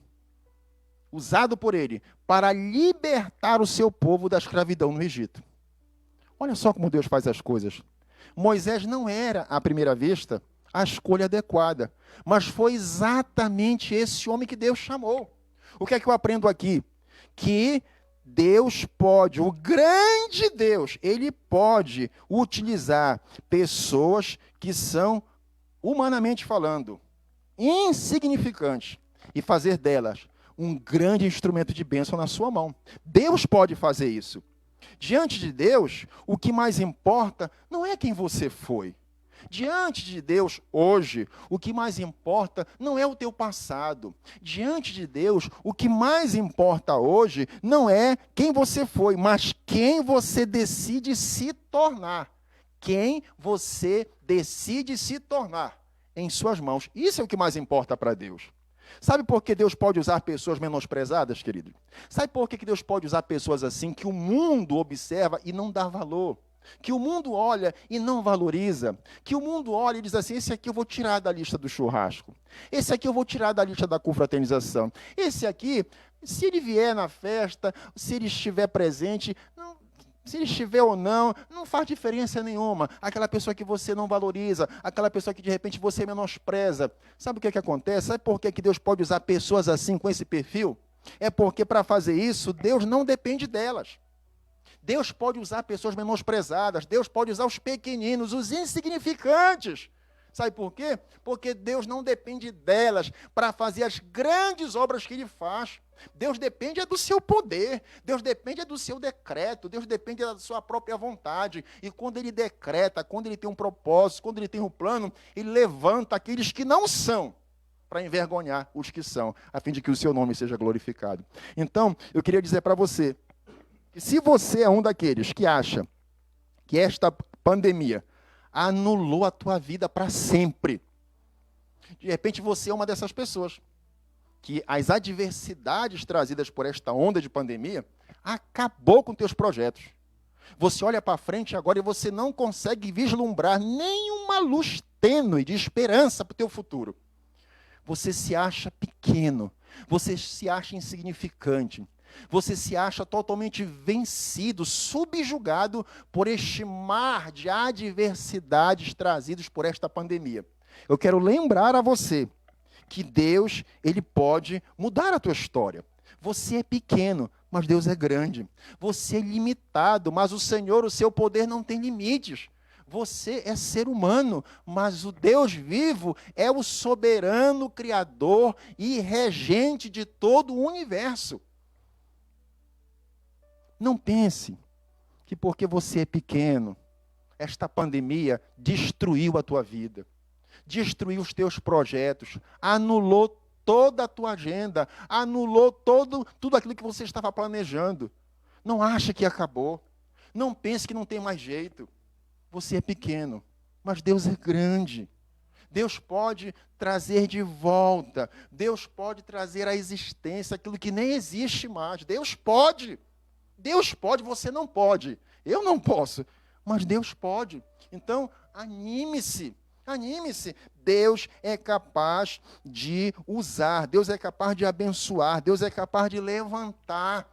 S1: usado por ele para libertar o seu povo da escravidão no Egito. Olha só como Deus faz as coisas. Moisés não era, à primeira vista, a escolha adequada, mas foi exatamente esse homem que Deus chamou. O que é que eu aprendo aqui? Que Deus pode, o grande Deus, ele pode utilizar pessoas que são, humanamente falando, insignificantes e fazer delas um grande instrumento de bênção na sua mão. Deus pode fazer isso. Diante de Deus, o que mais importa não é quem você foi. Diante de Deus, hoje, o que mais importa não é o teu passado. Diante de Deus, o que mais importa hoje não é quem você foi, mas quem você decide se tornar. Quem você decide se tornar em suas mãos. Isso é o que mais importa para Deus. Sabe por que Deus pode usar pessoas menosprezadas, querido? Sabe por que Deus pode usar pessoas assim que o mundo observa e não dá valor? Que o mundo olha e não valoriza, que o mundo olha e diz assim: esse aqui eu vou tirar da lista do churrasco, esse aqui eu vou tirar da lista da confraternização, esse aqui, se ele vier na festa, se ele estiver presente, se ele estiver ou não, não faz diferença nenhuma. Aquela pessoa que você não valoriza, aquela pessoa que de repente você menospreza. Sabe o que acontece? Sabe por que Deus pode usar pessoas assim, com esse perfil? É porque para fazer isso, Deus não depende delas. Deus pode usar pessoas menosprezadas, Deus pode usar os pequeninos, os insignificantes. Sabe por quê? Porque Deus não depende delas para fazer as grandes obras que Ele faz. Deus depende do seu poder, Deus depende do seu decreto, Deus depende da sua própria vontade. E quando Ele decreta, quando Ele tem um propósito, quando Ele tem um plano, Ele levanta aqueles que não são, para envergonhar os que são, a fim de que o seu nome seja glorificado. Então, eu queria dizer para você, que se você é um daqueles que acha que esta pandemia anulou a tua vida para sempre, de repente você é uma dessas pessoas, que as adversidades trazidas por esta onda de pandemia acabou com teus projetos. Você olha para frente agora e você não consegue vislumbrar nenhuma luz tênue de esperança para o teu futuro. Você se acha pequeno, você se acha insignificante, você se acha totalmente vencido, subjugado por este mar de adversidades trazidos por esta pandemia. Eu quero lembrar a você que Deus, Ele pode mudar a tua história. Você é pequeno, mas Deus é grande. Você é limitado, mas o Senhor, o seu poder não tem limites. Você é ser humano, mas o Deus vivo é o soberano criador e regente de todo o universo. Não pense que porque você é pequeno, esta pandemia destruiu a tua vida, destruiu os teus projetos, anulou toda a tua agenda, anulou tudo aquilo que você estava planejando. Não acha que acabou. Não pense que não tem mais jeito. Você é pequeno, mas Deus é grande. Deus pode trazer de volta. Deus pode trazer à existência aquilo que nem existe mais. Deus pode. Deus pode, você não pode. Eu não posso, mas Deus pode. Então, anime-se. Anime-se. Deus é capaz de usar. Deus é capaz de abençoar. Deus é capaz de levantar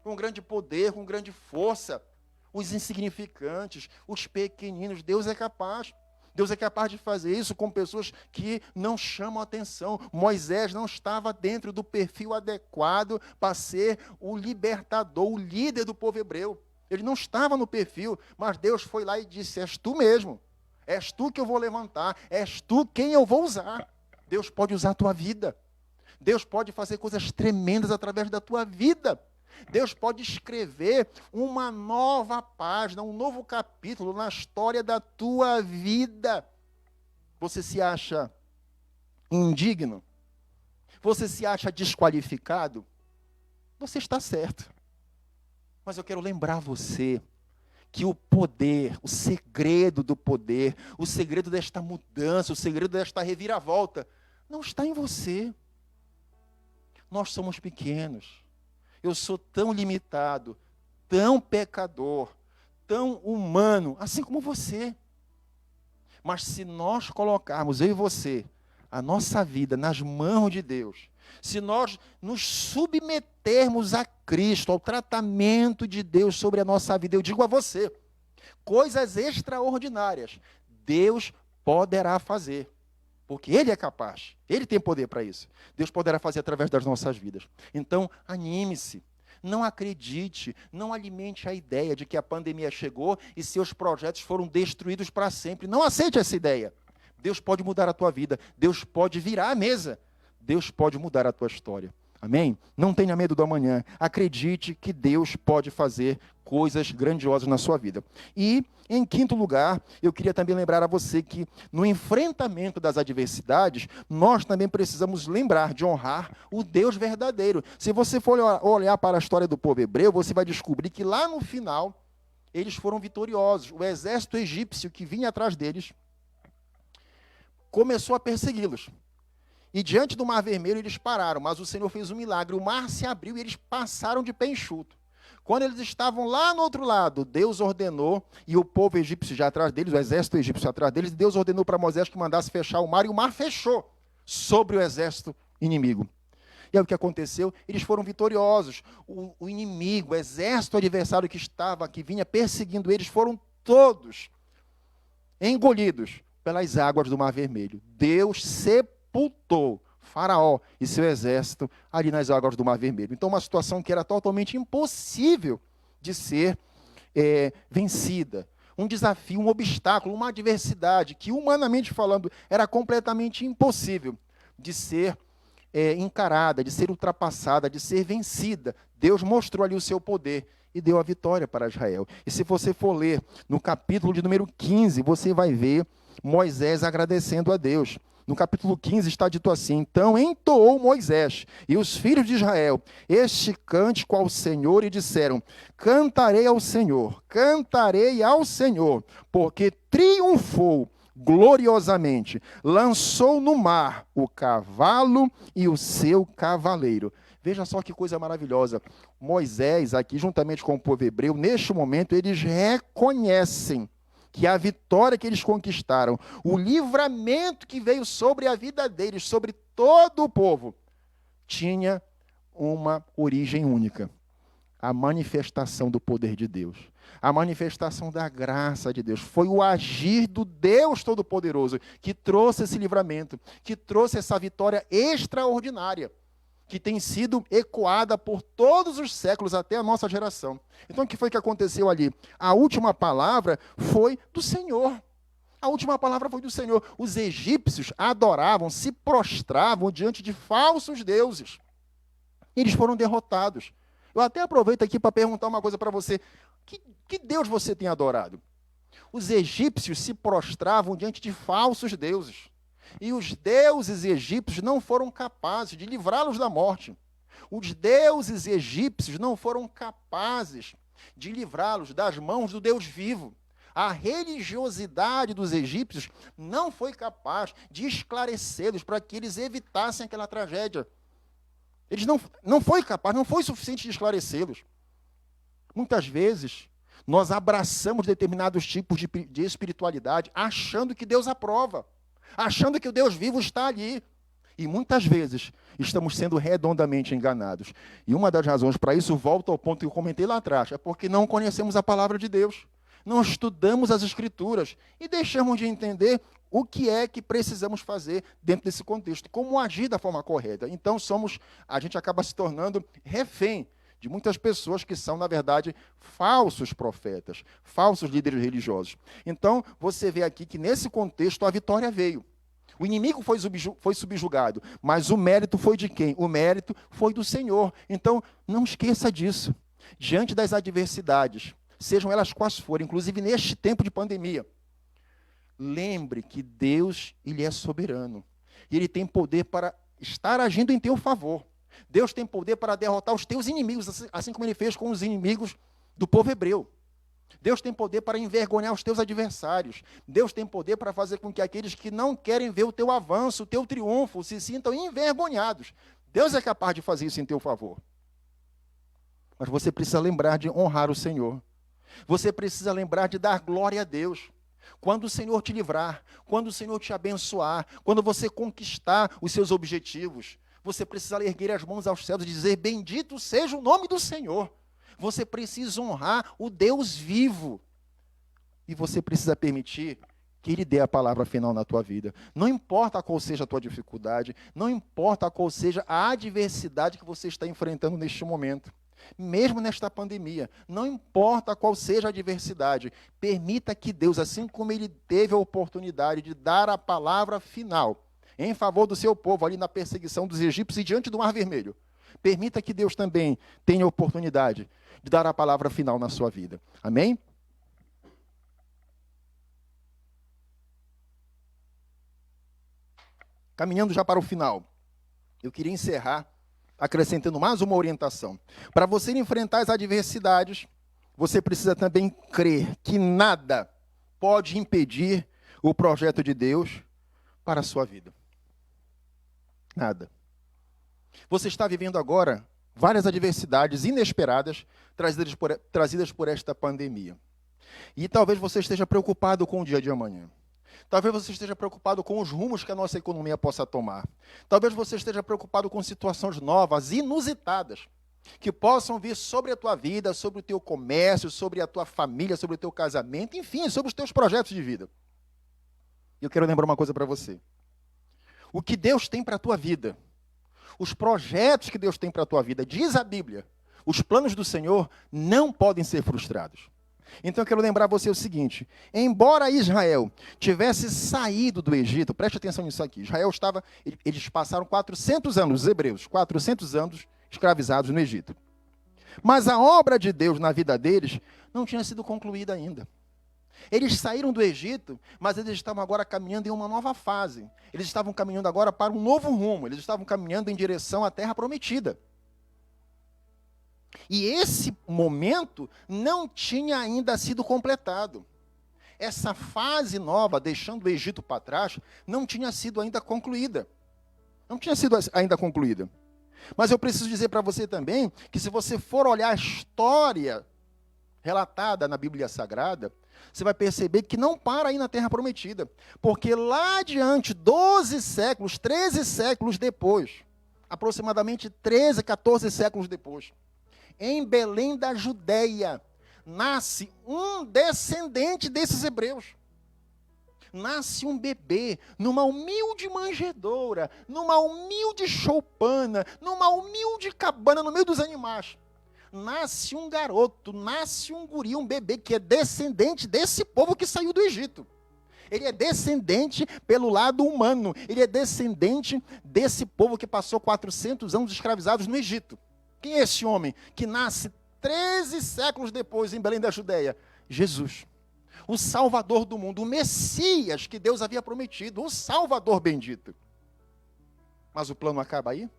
S1: com grande poder, com grande força, os insignificantes, os pequeninos. Deus é capaz. Deus é capaz de fazer isso com pessoas que não chamam atenção. Moisés não estava dentro do perfil adequado para ser o libertador, o líder do povo hebreu. Ele não estava no perfil, mas Deus foi lá e disse: és tu mesmo, és tu que eu vou levantar, és tu quem eu vou usar. Deus pode usar a tua vida. Deus pode fazer coisas tremendas através da tua vida. Deus pode escrever uma nova página, um novo capítulo na história da tua vida. Você se acha indigno? Você se acha desqualificado? Você está certo. Mas eu quero lembrar você que o poder, o segredo do poder, o segredo desta mudança, o segredo desta reviravolta, não está em você. Nós somos pequenos. Eu sou tão limitado, tão pecador, tão humano, assim como você. Mas se nós colocarmos, eu e você, a nossa vida nas mãos de Deus, se nós nos submetermos a Cristo, ao tratamento de Deus sobre a nossa vida, eu digo a você, coisas extraordinárias Deus poderá fazer. Porque Ele é capaz, Ele tem poder para isso. Deus poderá fazer através das nossas vidas. Então, anime-se, não acredite, não alimente a ideia de que a pandemia chegou e seus projetos foram destruídos para sempre. Não aceite essa ideia. Deus pode mudar a tua vida, Deus pode virar a mesa, Deus pode mudar a tua história. Amém? Não tenha medo do amanhã. Acredite que Deus pode fazer coisas grandiosas na sua vida. E, em quinto lugar, eu queria também lembrar a você que no enfrentamento das adversidades, nós também precisamos lembrar de honrar o Deus verdadeiro. Se você for olhar para a história do povo hebreu, você vai descobrir que lá no final, eles foram vitoriosos. O exército egípcio que vinha atrás deles começou a persegui-los. E diante do Mar Vermelho eles pararam, mas o Senhor fez um milagre. O mar se abriu e eles passaram de pé enxuto. Quando eles estavam lá no outro lado, Deus ordenou, e o povo egípcio já atrás deles, o exército egípcio atrás deles, Deus ordenou para Moisés que mandasse fechar o mar, e o mar fechou sobre o exército inimigo. E aí o que aconteceu? Eles foram vitoriosos. O inimigo, o exército adversário que vinha perseguindo eles, foram todos engolidos pelas águas do Mar Vermelho. Deus sepultou Faraó e seu exército ali nas águas do Mar Vermelho. Então, uma situação que era totalmente impossível de ser vencida. Um desafio, um obstáculo, uma adversidade que, humanamente falando, era completamente impossível de ser encarada, de ser ultrapassada, de ser vencida. Deus mostrou ali o seu poder e deu a vitória para Israel. E se você for ler no capítulo de número 15, você vai ver Moisés agradecendo a Deus. No capítulo 15 está dito assim: então entoou Moisés e os filhos de Israel este cântico ao Senhor e disseram: cantarei ao Senhor, porque triunfou gloriosamente, lançou no mar o cavalo e o seu cavaleiro. Veja só que coisa maravilhosa. Moisés, aqui juntamente com o povo hebreu, neste momento eles reconhecem que a vitória que eles conquistaram, o livramento que veio sobre a vida deles, sobre todo o povo, tinha uma origem única. A manifestação do poder de Deus. A manifestação da graça de Deus. Foi o agir do Deus Todo-Poderoso que trouxe esse livramento, que trouxe essa vitória extraordinária, que tem sido ecoada por todos os séculos até a nossa geração. Então, o que foi que aconteceu ali? A última palavra foi do Senhor. A última palavra foi do Senhor. Os egípcios adoravam, se prostravam diante de falsos deuses. Eles foram derrotados. Eu até aproveito aqui para perguntar uma coisa para você. Que Deus você tem adorado? Os egípcios se prostravam diante de falsos deuses. E os deuses egípcios não foram capazes de livrá-los da morte. Os deuses egípcios não foram capazes de livrá-los das mãos do Deus vivo. A religiosidade dos egípcios não foi capaz de esclarecê-los para que eles evitassem aquela tragédia. Eles não foi capaz, não foi suficiente de esclarecê-los. Muitas vezes, nós abraçamos determinados tipos de espiritualidade achando que Deus aprova, achando que o Deus vivo está ali. E muitas vezes estamos sendo redondamente enganados. E uma das razões para isso, volta ao ponto que eu comentei lá atrás, é porque não conhecemos a palavra de Deus. Não estudamos as Escrituras e deixamos de entender o que é que precisamos fazer dentro desse contexto, como agir da forma correta. Então, a gente acaba se tornando refém de muitas pessoas que são, na verdade, falsos profetas, falsos líderes religiosos. Então, você vê aqui que, nesse contexto, a vitória veio. O inimigo foi subjugado, mas o mérito foi de quem? O mérito foi do Senhor. Então, não esqueça disso. Diante das adversidades, sejam elas quais forem, inclusive neste tempo de pandemia, lembre que Deus, Ele é soberano. E Ele tem poder para estar agindo em teu favor. Deus tem poder para derrotar os teus inimigos, assim como Ele fez com os inimigos do povo hebreu. Deus tem poder para envergonhar os teus adversários. Deus tem poder para fazer com que aqueles que não querem ver o teu avanço, o teu triunfo, se sintam envergonhados. Deus é capaz de fazer isso em teu favor. Mas você precisa lembrar de honrar o Senhor. Você precisa lembrar de dar glória a Deus. Quando o Senhor te livrar, quando o Senhor te abençoar, quando você conquistar os seus objetivos, você precisa erguer as mãos aos céus e dizer: bendito seja o nome do Senhor. Você precisa honrar o Deus vivo. E você precisa permitir que Ele dê a palavra final na tua vida. Não importa qual seja a tua dificuldade, não importa qual seja a adversidade que você está enfrentando neste momento. Mesmo nesta pandemia, não importa qual seja a adversidade, permita que Deus, assim como Ele teve a oportunidade de dar a palavra final em favor do seu povo, ali na perseguição dos egípcios e diante do Mar Vermelho, permita que Deus também tenha a oportunidade de dar a palavra final na sua vida. Amém? Caminhando já para o final, eu queria encerrar acrescentando mais uma orientação. Para você enfrentar as adversidades, você precisa também crer que nada pode impedir o projeto de Deus para a sua vida. Nada. Você está vivendo agora várias adversidades inesperadas trazidas por esta pandemia. E talvez você esteja preocupado com o dia de amanhã. Talvez você esteja preocupado com os rumos que a nossa economia possa tomar. Talvez você esteja preocupado com situações novas, inusitadas, que possam vir sobre a tua vida, sobre o teu comércio, sobre a tua família, sobre o teu casamento, enfim, sobre os teus projetos de vida. E eu quero lembrar uma coisa para você. O que Deus tem para a tua vida, os projetos que Deus tem para a tua vida, diz a Bíblia, os planos do Senhor não podem ser frustrados. Então eu quero lembrar você o seguinte: embora Israel tivesse saído do Egito, preste atenção nisso aqui, eles passaram 400 anos, os hebreus, 400 anos escravizados no Egito. Mas a obra de Deus na vida deles não tinha sido concluída ainda. Eles saíram do Egito, mas eles estavam agora caminhando em uma nova fase. Eles estavam caminhando agora para um novo rumo, eles estavam caminhando em direção à terra prometida. E esse momento não tinha ainda sido completado. Essa fase nova, deixando o Egito para trás, não tinha sido ainda concluída. Não tinha sido ainda concluída. Mas eu preciso dizer para você também que se você for olhar a história relatada na Bíblia Sagrada, você vai perceber que não para aí na Terra Prometida. Porque lá adiante, 12 séculos, 13 séculos depois, aproximadamente 13, 14 séculos depois, em Belém da Judéia, nasce um descendente desses hebreus. Nasce um bebê numa humilde manjedoura, numa humilde choupana, numa humilde cabana no meio dos animais. Nasce um garoto, nasce um guri, um bebê que é descendente desse povo que saiu do Egito. Ele é descendente pelo lado humano, ele é descendente desse povo que passou 400 anos escravizados no Egito. Quem é esse homem que nasce 13 séculos depois em Belém da Judéia? Jesus. o Salvador do mundo, o Messias que Deus havia prometido, o Salvador bendito. Mas o plano acaba aí?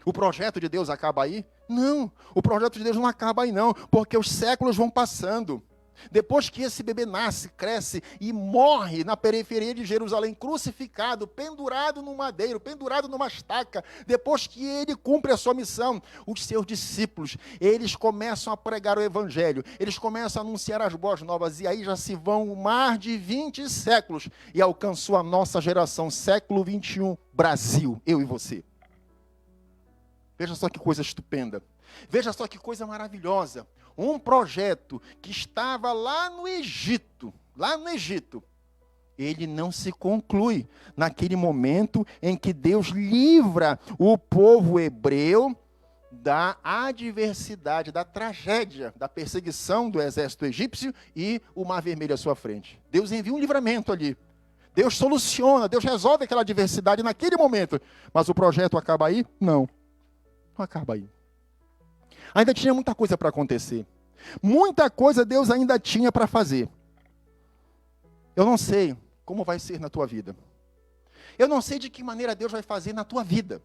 S1: O projeto de Deus acaba aí? Não, o projeto de Deus não acaba aí não, porque os séculos vão passando. Depois que esse bebê nasce, cresce e morre na periferia de Jerusalém, crucificado, pendurado no madeiro, pendurado numa estaca, depois que ele cumpre a sua missão, os seus discípulos, eles começam a pregar o evangelho, eles começam a anunciar as boas novas, e aí já se vão mais de 20 séculos, e alcançou a nossa geração, século 21, Brasil, eu e você. Veja só que coisa estupenda. Veja só que coisa maravilhosa. Um projeto que estava lá no Egito, ele não se conclui naquele momento em que Deus livra o povo hebreu da adversidade, da tragédia, da perseguição do exército egípcio e o Mar Vermelho à sua frente. Deus envia um livramento ali. Deus soluciona, Deus resolve aquela adversidade naquele momento. Mas o projeto acaba aí? Não. Não acaba aí. Ainda tinha muita coisa para acontecer. Muita coisa Deus ainda tinha para fazer. Eu não sei como vai ser na tua vida. Eu não sei de que maneira Deus vai fazer na tua vida.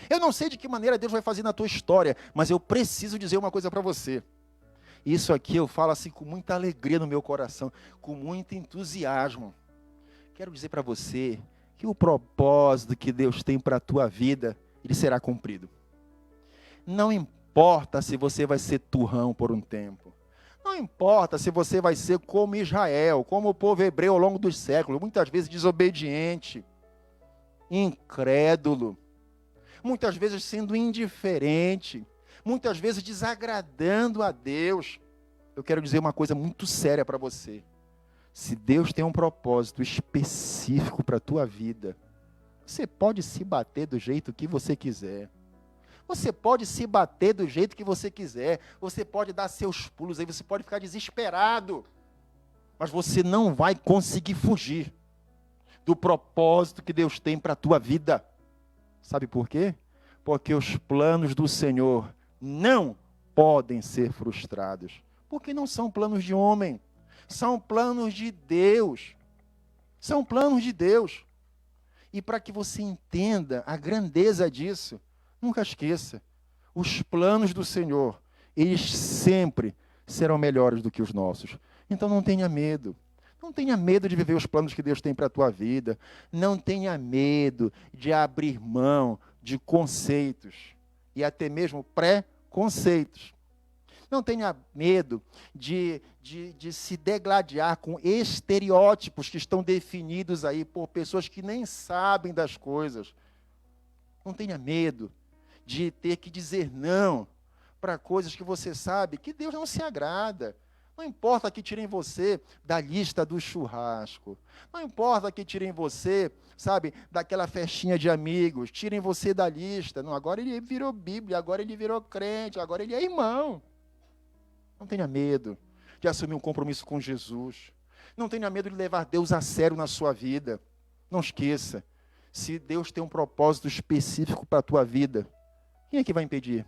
S1: Eu não sei de que maneira Deus vai fazer na tua história, mas eu preciso dizer uma coisa para você. Isso aqui eu falo assim com muita alegria no meu coração, com muito entusiasmo. Quero dizer para você que o propósito que Deus tem para a tua vida, ele será cumprido. Não importa se você vai ser turrão por um tempo. Não importa se você vai ser como Israel, como o povo hebreu ao longo dos séculos, muitas vezes desobediente, incrédulo, muitas vezes sendo indiferente, muitas vezes desagradando a Deus. Eu quero dizer uma coisa muito séria para você. Se Deus tem um propósito específico para a tua vida, você pode se bater do jeito que você quiser. Você pode se bater do jeito que você quiser. Você pode dar seus pulos aí, você pode ficar desesperado. Mas você não vai conseguir fugir do propósito que Deus tem para a tua vida. Sabe por quê? Porque os planos do Senhor não podem ser frustrados. Porque não são planos de homem. São planos de Deus. São planos de Deus. E para que você entenda a grandeza disso, nunca esqueça, os planos do Senhor, eles sempre serão melhores do que os nossos. Então não tenha medo. Não tenha medo de viver os planos que Deus tem para a tua vida. Não tenha medo de abrir mão de conceitos e até mesmo pré-conceitos. Não tenha medo de se degladiar com estereótipos que estão definidos aí por pessoas que nem sabem das coisas. Não tenha medo de ter que dizer não para coisas que você sabe que Deus não se agrada. Não importa que tirem você da lista do churrasco. Não importa que tirem você, sabe, daquela festinha de amigos. Tirem você da lista. Não, agora ele virou Bíblia, agora ele virou crente, agora ele é irmão. Não tenha medo de assumir um compromisso com Jesus. Não tenha medo de levar Deus a sério na sua vida. Não esqueça, se Deus tem um propósito específico para a tua vida, quem é que vai impedir?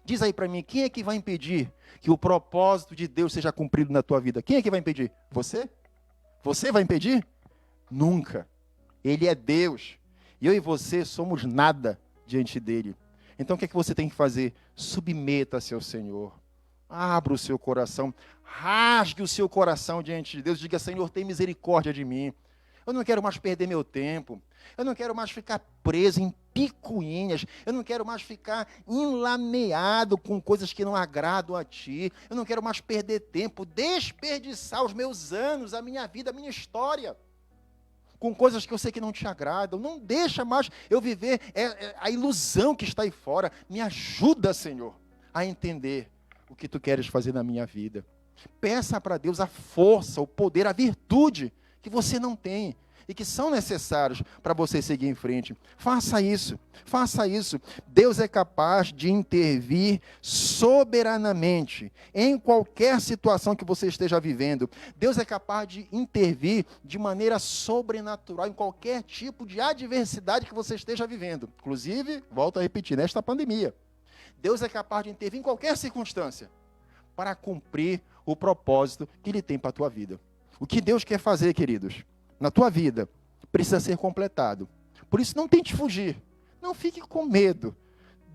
S1: Diz aí para mim, quem é que vai impedir que o propósito de Deus seja cumprido na tua vida? Quem é que vai impedir? Você? Você vai impedir? Nunca. Ele é Deus. E eu e você somos nada diante dele. Então o que é que você tem que fazer? Submeta-se ao Senhor. Abra o seu coração. Rasgue o seu coração diante de Deus. Diga, Senhor, tem misericórdia de mim. Eu não quero mais perder meu tempo. Eu não quero mais ficar preso em picuinhas. Eu não quero mais ficar enlameado com coisas que não agradam a ti. Eu não quero mais perder tempo, desperdiçar os meus anos, a minha vida, a minha história, com coisas que eu sei que não te agradam. Não deixa mais eu viver a ilusão que está aí fora. Me ajuda, Senhor, a entender o que tu queres fazer na minha vida. Peça para Deus a força, o poder, a virtude que você não tem e que são necessários para você seguir em frente. Faça isso, faça isso. Deus é capaz de intervir soberanamente em qualquer situação que você esteja vivendo. Deus é capaz de intervir de maneira sobrenatural em qualquer tipo de adversidade que você esteja vivendo. Inclusive, volto a repetir, nesta pandemia. Deus é capaz de intervir em qualquer circunstância para cumprir o propósito que Ele tem para a tua vida. O que Deus quer fazer, queridos, na tua vida, precisa ser completado. Por isso, não tente fugir. Não fique com medo.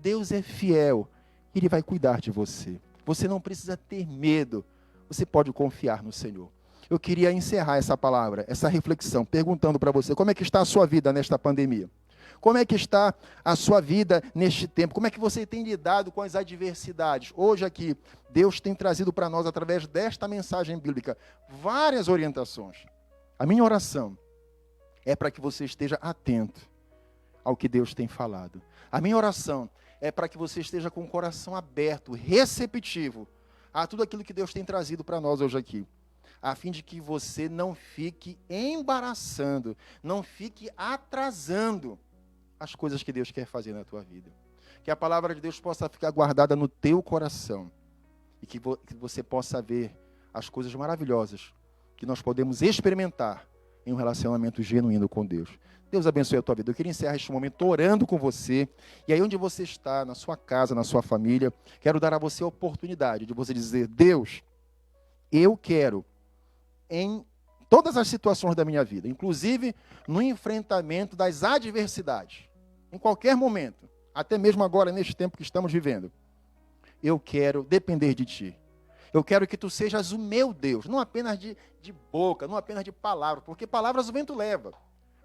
S1: Deus é fiel. Ele vai cuidar de você. Você não precisa ter medo. Você pode confiar no Senhor. Eu queria encerrar essa palavra, essa reflexão, perguntando para você, como é que está a sua vida nesta pandemia? Como é que está a sua vida neste tempo? Como é que você tem lidado com as adversidades? Hoje aqui, Deus tem trazido para nós, através desta mensagem bíblica, várias orientações. A minha oração é para que você esteja atento ao que Deus tem falado. A minha oração é para que você esteja com o coração aberto, receptivo a tudo aquilo que Deus tem trazido para nós hoje aqui, a fim de que você não fique embaraçando, não fique atrasando as coisas que Deus quer fazer na tua vida. Que a palavra de Deus possa ficar guardada no teu coração e que você possa ver as coisas maravilhosas que nós podemos experimentar em um relacionamento genuíno com Deus. Deus abençoe a tua vida. Eu queria encerrar este momento orando com você. E aí onde você está, na sua casa, na sua família, quero dar a você a oportunidade de você dizer: Deus, eu quero, em todas as situações da minha vida, inclusive no enfrentamento das adversidades, em qualquer momento, até mesmo agora, neste tempo que estamos vivendo, eu quero depender de Ti. Eu quero que Tu sejas o meu Deus, não apenas de boca, não apenas de palavras, porque palavras o vento leva,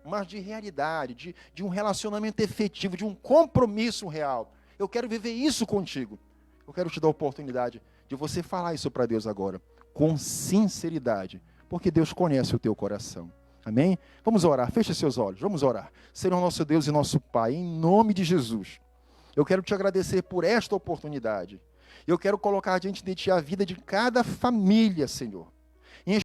S1: mas de realidade, de um relacionamento efetivo, de um compromisso real. Eu quero viver isso contigo. Eu quero te dar a oportunidade de você falar isso para Deus agora, com sinceridade, porque Deus conhece o teu coração. Amém? Vamos orar, feche seus olhos, vamos orar. Senhor nosso Deus e nosso Pai, em nome de Jesus, eu quero te agradecer por esta oportunidade. Eu quero colocar diante de Ti a vida de cada família, Senhor.